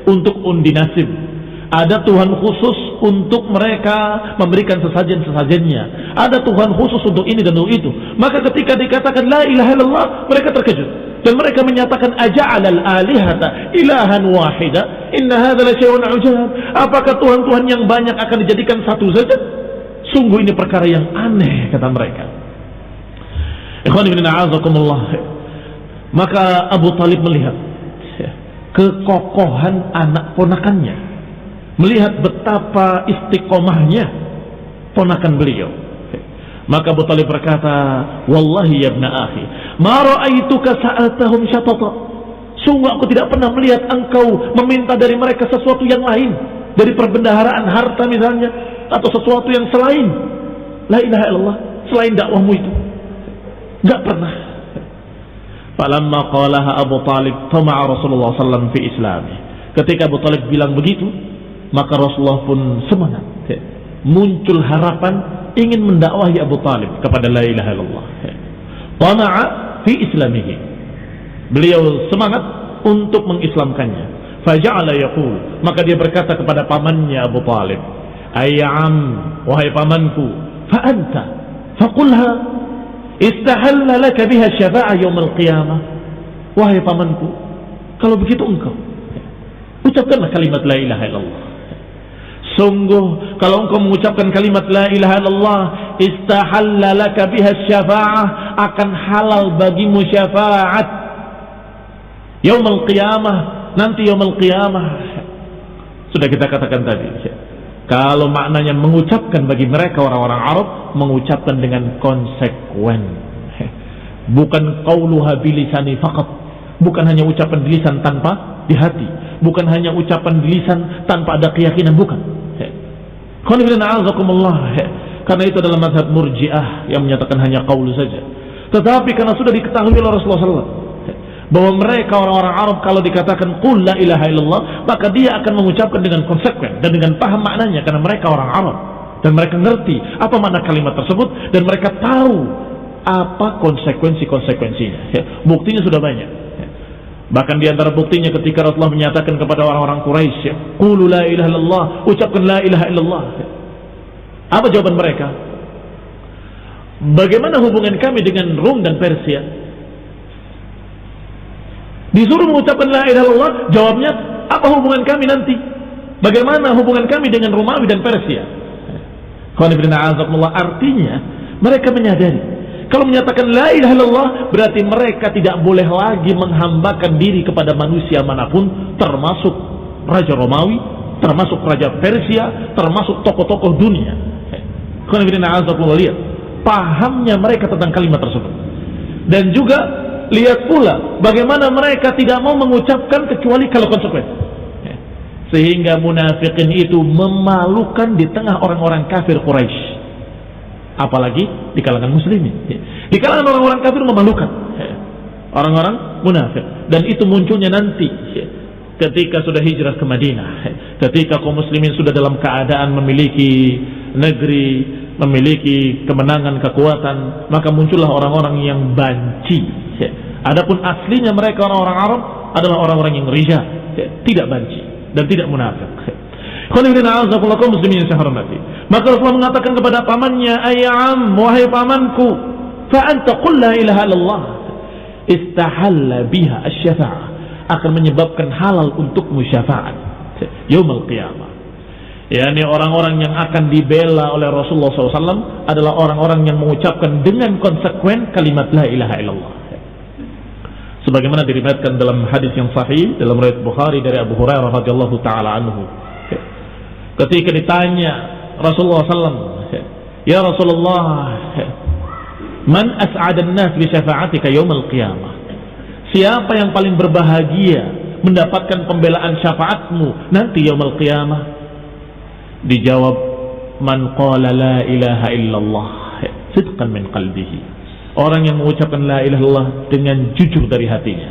Speaker 1: untuk undi nasib, ada Tuhan khusus untuk mereka memberikan sesajen-sesajennya, ada Tuhan khusus untuk ini dan untuk itu. Maka ketika dikatakan la ilaha illallah, mereka terkejut dan mereka menyatakan aja'alal alihata ilahan wahida inna hadza la syai'un ujab. Apakah Tuhan-Tuhan yang banyak akan dijadikan satu saja? Sungguh ini perkara yang aneh, kata mereka. Ikhwan fillah a'azakumullah. Maka Abu Talib melihat kekokohan anak ponakannya, melihat betapa istiqomahnya ponakan beliau. Maka Abu Talib berkata, wallahi ya ibna akhi, ma ra'aituka sa'altahum syatata. Sungguh aku tidak pernah melihat engkau meminta dari mereka sesuatu yang lain, dari perbendaharaan harta misalnya, atau sesuatu yang selain la ilaha illallah, selain dakwahmu itu. Enggak pernah. Falamma qalaha Abu Talib tama'a Rasulullah sallallahu alaihi wasallam fi islami. Ketika Abu Talib bilang begitu, maka Rasulullah pun semangat, muncul harapan ingin mendakwahi Abu Talib kepada la ilaha illallah. Tama'a fi islamihi. Beliau semangat untuk mengislamkannya. Faja'ala yaqul, maka dia berkata kepada pamannya Abu Talib, ayyam, wahai pamanku, fa anta faqulha istahalla laka biha syafa'ah yaumil qiyamah. Wahai pamanku, kalau begitu engkau ucapkanlah kalimat la ilaha illallah. Sungguh kalau engkau mengucapkan kalimat la ilaha illallah, istahalla laka biha syafa'ah, akan halal bagimu syafaat yaumil qiyamah, nanti yaumil qiyamah. Sudah kita katakan tadi, kalau maknanya mengucapkan bagi mereka orang-orang Arab, mengucapkan dengan konsekuen, bukan qauluha bilisani faqat, bukan hanya ucapan di lisan tanpa di hati, bukan hanya ucapan di lisan tanpa ada keyakinan, bukan. Karena itu adalah mazhab Murji'ah yang menyatakan hanya qaul saja. Tetapi karena sudah diketahui oleh Rasulullah SAW bahwa mereka orang-orang Arab kalau dikatakan qul la ilaha illallah, maka dia akan mengucapkan dengan konsekuen dan dengan paham maknanya, karena mereka orang Arab dan mereka ngerti apa makna kalimat tersebut dan mereka tahu apa konsekuensinya. Buktinya sudah banyak. Bahkan di antara buktinya ketika Rasulullah menyatakan kepada orang-orang Quraisy, "Qulu la ilaha illallah," ucapkan la ilaha illallah. Apa jawaban mereka? Bagaimana hubungan kami dengan Rum dan Persia? Disuruh mengucapkan la ilaha illallah, jawabnya apa hubungan kami nanti? Bagaimana hubungan kami dengan Romawi dan Persia? Artinya mereka menyadari kalau menyatakan la ilaha illallah berarti mereka tidak boleh lagi menghambakan diri kepada manusia manapun, termasuk Raja Romawi, termasuk Raja Persia, termasuk tokoh-tokoh dunia. Lihat pahamnya mereka tentang kalimat tersebut. Dan juga lihat pula bagaimana mereka tidak mau mengucapkan kecuali kalau konsekuensi. Sehingga munafikin itu memalukan di tengah orang-orang kafir Quraisy, apalagi di kalangan muslimin. Di kalangan orang-orang kafir memalukan orang-orang munafik, dan itu munculnya nanti ketika sudah hijrah ke Madinah, ketika kaum muslimin sudah dalam keadaan memiliki negeri, memiliki kemenangan, kekuatan, maka muncullah orang-orang yang banci. Adapun aslinya mereka orang-orang Arab adalah orang-orang yang rija, tidak banci dan tidak munafik. Muslimin yang saya hormati. Maka Rasulullah mengatakan kepada pamannya, "Ayam, wahai pamanku, fa anta qul la ilaha illallah, istahalla biha asy-syafa'ah," akan menyebabkan halal untukmu syafaat yaumul qiyamah. yakni orang-orang yang akan dibela oleh Rasulullah SAW adalah orang-orang yang mengucapkan dengan konsekuen kalimat la ilaha illallah. Sebagaimana diriwayatkan dalam hadis yang sahih dalam riwayat Bukhari dari Abu Hurairah radhiyallahu taala anhu, ketika ditanya Rasulullah SAW, "Ya Rasulullah, man as'adan nas bi syafa'atika yaumil qiyamah?" Siapa yang paling berbahagia mendapatkan pembelaan syafaatmu nanti yaumil qiyamah? Dijawab, "Man qala la ilaha illallah sidqan min qalbihi." Orang yang mengucapkan la ilaha illallah dengan jujur dari hatinya.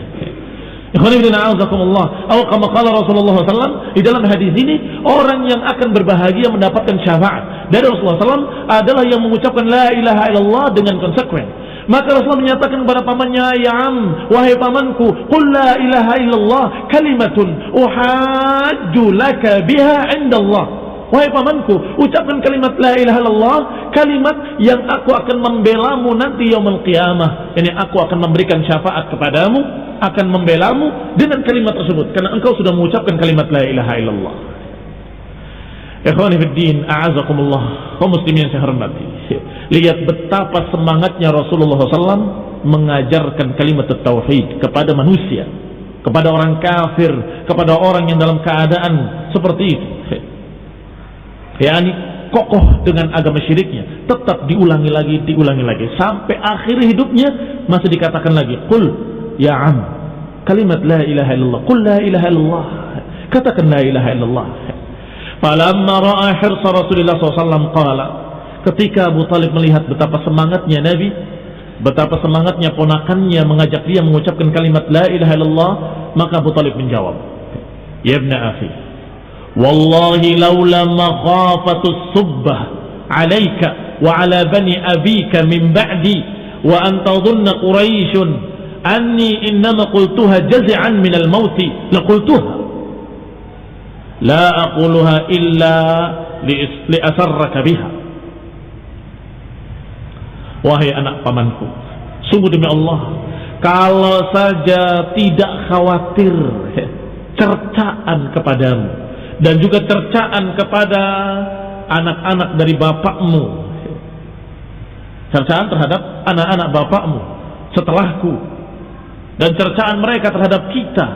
Speaker 1: Ikhwan fillah, a'azakumullah. Atau kama qala Rasulullah SAW, di dalam hadis ini orang yang akan berbahagia mendapatkan syafaat dari Rasulullah SAW adalah yang mengucapkan la ilaha illallah dengan konsekuen. Maka Rasulullah menyatakan kepada pamannya, "Ya am, wahai pamanku, qul la ilaha illallah kalimatun uhajju laka biha indallah." Wahai pamanku, ucapkan kalimat la ilaha illallah, kalimat yang aku akan membelamu nanti yaumul qiyamah. Yani aku akan memberikan syafaat kepadamu, akan membelamu dengan kalimat tersebut karena engkau sudah mengucapkan kalimat la ilaha illallah. Ikhwani fid din, a'azakumullah, kaum muslimin yang saya hormati. Lihat betapa semangatnya Rasulullah SAW mengajarkan kalimat tauhid kepada manusia, kepada orang kafir, kepada orang yang dalam keadaan seperti itu. Yani kokoh dengan agama syiriknya, tetap diulangi lagi sampai akhir hidupnya masih dikatakan lagi, "Qul ya am, kalimat la ilaha illallah, qul la ilaha illallah." Katakan la ilaha illallah. Falamma ra'a hirsa Rasulullah SAW qala, ketika Abu Talib melihat betapa semangatnya Nabi, betapa semangatnya ponakannya mengajak dia mengucapkan kalimat la ilaha illallah, maka Abu Talib menjawab, "Ya ibna akhi, wallahi laula makhafatus subbah alaika wa ala bani abika min ba'di wa an tadhunna quraisyun anni innama qultuha jaz'an min al-mauti laqultuha la aquluha illa li asarraka biha." Wahai anak pamanku, sungguh demi Allah, kalau saja tidak khawatir cercaan kepadamu dan juga cercaan kepada anak-anak dari bapakmu, cercaan terhadap anak-anak bapakmu setelahku, dan cercaan mereka terhadap kita,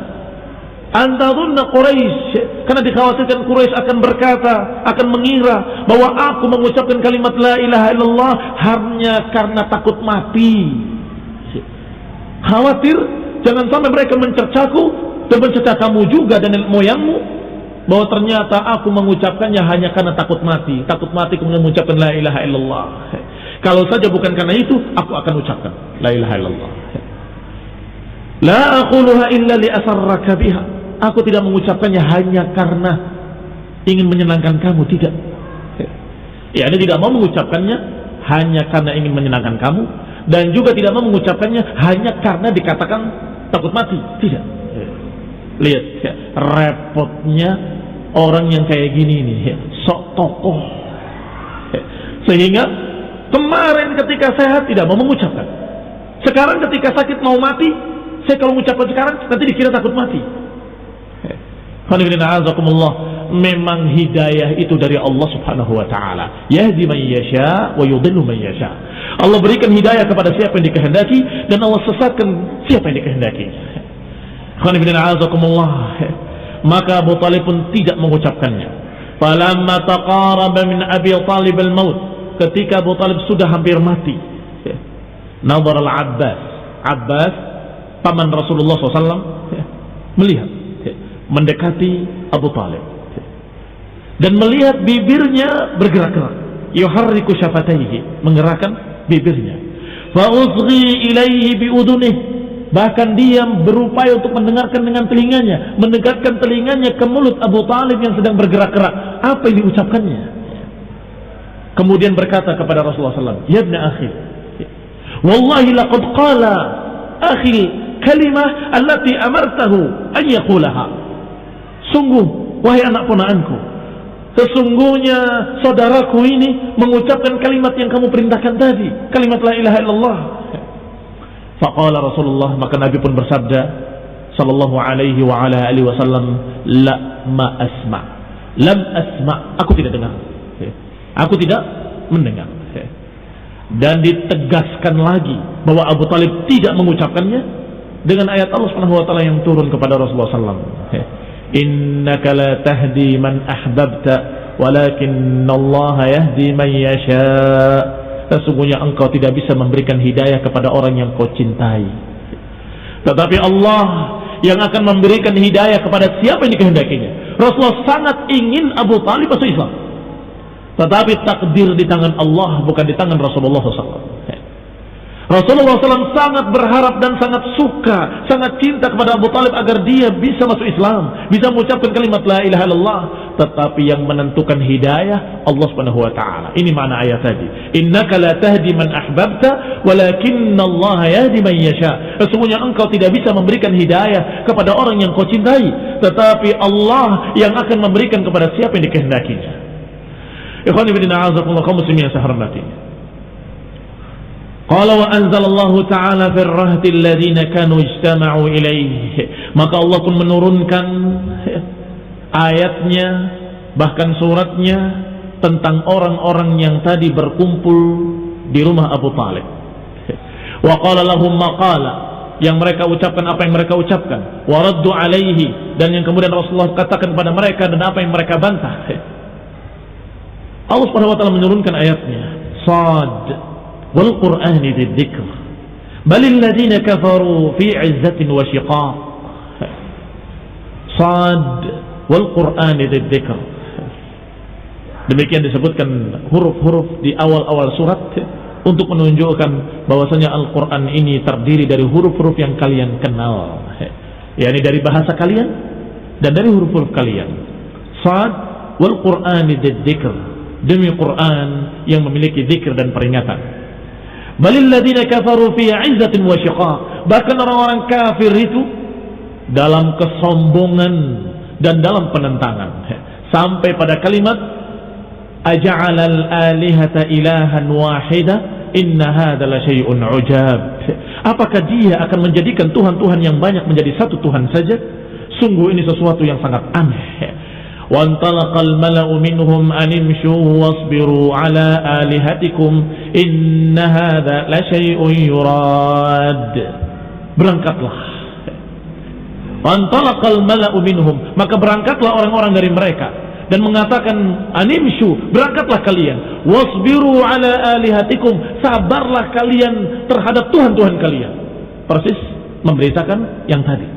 Speaker 1: antadunna Quraisy, karena dikhawatirkan Quraisy akan berkata, akan mengira bahwa aku mengucapkan kalimat la ilaha illallah hanya karena takut mati. Khawatir jangan sampai mereka mencercaku dan mencerca kamu juga dan nenek moyangmu, bahwa ternyata aku mengucapkannya hanya karena takut mati kemudian mengucapkan la ilaha illallah. Kalau saja bukan karena itu, aku akan ucapkan la ilaha illallah. La aquluha illa li asarraka biha. Aku tidak mengucapkannya hanya karena ingin menyenangkan kamu, tidak. Ya, ini tidak mau mengucapkannya hanya karena ingin menyenangkan kamu, dan juga tidak mau mengucapkannya hanya karena dikatakan takut mati. Tidak. Lihat ya, repotnya orang yang kayak gini nih, ya, sok tokoh. Sehingga kemarin ketika sehat tidak mau mengucapkan. Sekarang ketika sakit mau mati, saya kalau mengucapkan sekarang nanti dikira takut mati. Memang hidayah itu dari Allah Subhanahu wa taala. Yahdi man yasha wa yudhillu man yasha. Allah berikan hidayah kepada siapa yang dikehendaki dan Allah sesatkan siapa yang dikehendaki. Maka Abu Talib pun tidak mengucapkannya. Falamma taqaraba min Abi Talib al-maut, ketika Abu Talib sudah hampir mati, nazar al-Abbas, Abbas paman Rasulullah SAW, melihat, mendekati Abu Talib dan melihat bibirnya bergerak-gerak, yuharriku syafataihi, menggerakkan bibirnya. Fa usghi ilaihi bi udunihi, bahkan dia berupaya untuk mendengarkan dengan telinganya, mendekatkan telinganya ke mulut Abu Talib yang sedang bergerak-gerak. Apa yang diucapkannya? Kemudian berkata kepada Rasulullah SAW, ya ibn akhi, wallahi laqad qala akhi kalimah allati amartahu an yaqulaha. Sungguh, wahai anak ponaanku, sesungguhnya saudaraku ini mengucapkan kalimat yang kamu perintahkan tadi, kalimat la ilaha illallah. Faqala Rasulullah, maka Nabi pun bersabda sallallahu alaihi wa ala alihi wasallam, la ma asma, lam asma, aku tidak dengar, aku tidak mendengar. Dan ditegaskan lagi bahwa Abu Talib tidak mengucapkannya dengan ayat Allah Subhanahu wa taala yang turun kepada Rasulullah sallallahu alaihi wasallam. Innaka la tahdi man ahbabta walakinallaha yahdi man yasha. Sesungguhnya engkau tidak bisa memberikan hidayah kepada orang yang kau cintai, tetapi Allah yang akan memberikan hidayah kepada siapa yang dikehendakinya. Rasulullah sangat ingin Abu Talib masuk Islam, tetapi takdir di tangan Allah, bukan di tangan Rasulullah SAW. Rasulullah SAW sangat berharap dan sangat suka, sangat cinta kepada Abu Talib agar dia bisa masuk Islam, bisa mengucapkan kalimat la ilaha illallah. Tetapi yang menentukan hidayah Allah Subhanahu wa taala. Ini makna ayat tadi. Innaka la tahdi man ahbabta walakinallaha yahdi man yasha. Sesungguhnya engkau tidak bisa memberikan hidayah kepada orang yang kau cintai, tetapi Allah yang akan memberikan kepada siapa yang dikehendakinya. Ikhwan fillah, a'azakumullah, kaum muslimin yang saya hormati. Qala wa anzalallahu ta'ala fir rahti alladhina kanu ijtama'u ilaihi. Maka Allah pun menurunkan ayatnya, bahkan suratnya tentang orang-orang yang tadi berkumpul di rumah Abu Talib. Wa qala lahum maqala, yang mereka ucapkan apa yang mereka ucapkan, wa raddu alaihi, dan yang kemudian Rasulullah katakan kepada mereka dan apa yang mereka bantah. Allah Subhanahu wa taala menurunkan ayatnya, Sad wal Qur'ani dzikr balil ladzina kafaru fi 'izzatin wa shiqaq. Sad wal Qur'ani dzikr. Demikian disebutkan huruf-huruf di awal-awal surat untuk menunjukkan bahwasanya Al-Qur'an ini terdiri dari huruf-huruf yang kalian kenal, yakni dari bahasa kalian dan dari huruf-huruf kalian. Sad wal Qur'ani dzikr, demi Quran yang memiliki zikir dan peringatan. Balil ladzina kafaru fi 'izzatin wa shiqaq. Bahkan orang-orang kafir itu dalam kesombongan dan dalam penentangan, sampai pada kalimat aja'alal alihata ilahan wahida inna hadza la syai'un 'ujab. Apakah dia akan menjadikan tuhan-tuhan yang banyak menjadi satu Tuhan saja? Sungguh ini sesuatu yang sangat aneh. Wantalaqal mala'u minhum animshu wasbiru ala alihatikum inna hadza la syai'un yurad. Berangkatlah. Wantalaqal mala'u minhum, maka berangkatlah orang-orang dari mereka dan mengatakan animshu, berangkatlah kalian, wasbiru ala alihatikum, sabarlah kalian terhadap tuhan-tuhan kalian. Persis memberitakan yang tadi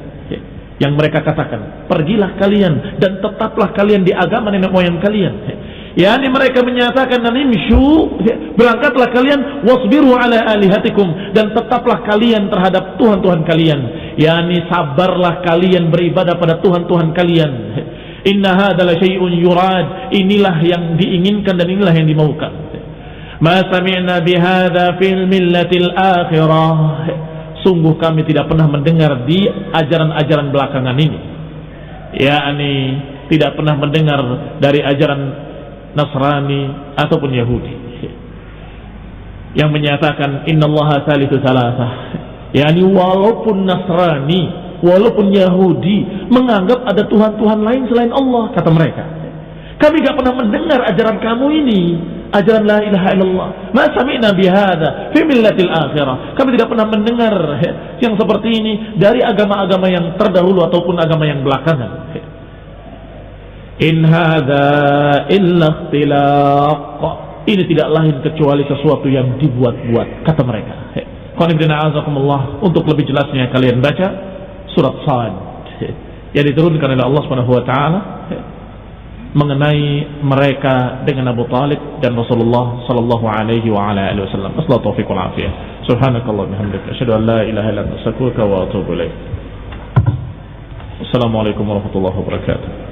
Speaker 1: yang mereka katakan, pergilah kalian dan tetaplah kalian di agama nenek moyang kalian. Yani mereka menyatakan nimsyu, berangkatlah kalian, wasbiru ala alihatikum, dan tetaplah kalian terhadap tuhan-tuhan kalian. Yani sabarlah kalian beribadah pada tuhan-tuhan kalian. Inna hadza la syai'un yurad, inilah yang diinginkan dan inilah yang dimaukan. Ma sami'na bihadza fil millatil akhirah. Sungguh kami tidak pernah mendengar di ajaran-ajaran belakangan ini, yakni tidak pernah mendengar dari ajaran Nasrani ataupun Yahudi yang menyatakan innallaha salisu salasah, yakni walaupun Nasrani, walaupun Yahudi menganggap ada Tuhan-Tuhan lain selain Allah, kata mereka, kami gak pernah mendengar ajaran kamu ini, ajaran la ilaha illallah. Ma sami'na bihadza fi millatil akhirah. Kami tidak pernah mendengar yang seperti ini dari agama-agama yang terdahulu ataupun agama yang belakangan. In hadza illa ikhtilaq. Ini tidak lain kecuali sesuatu yang dibuat-buat, kata mereka. Untuk lebih jelasnya kalian baca surat Sad yang diturunkan oleh Allah Subhanahu wa taala mengenai mereka dengan Abu Talib dan Rasulullah sallallahu alaihi wa ala alihi wasallam. Assalamu taufiq wal afiyah. Subhanakallah bihamdika asyhadu an la ilaha illa anta astaghfiruka wa atubu ilaik. Assalamualaikum warahmatullahi wabarakatuh.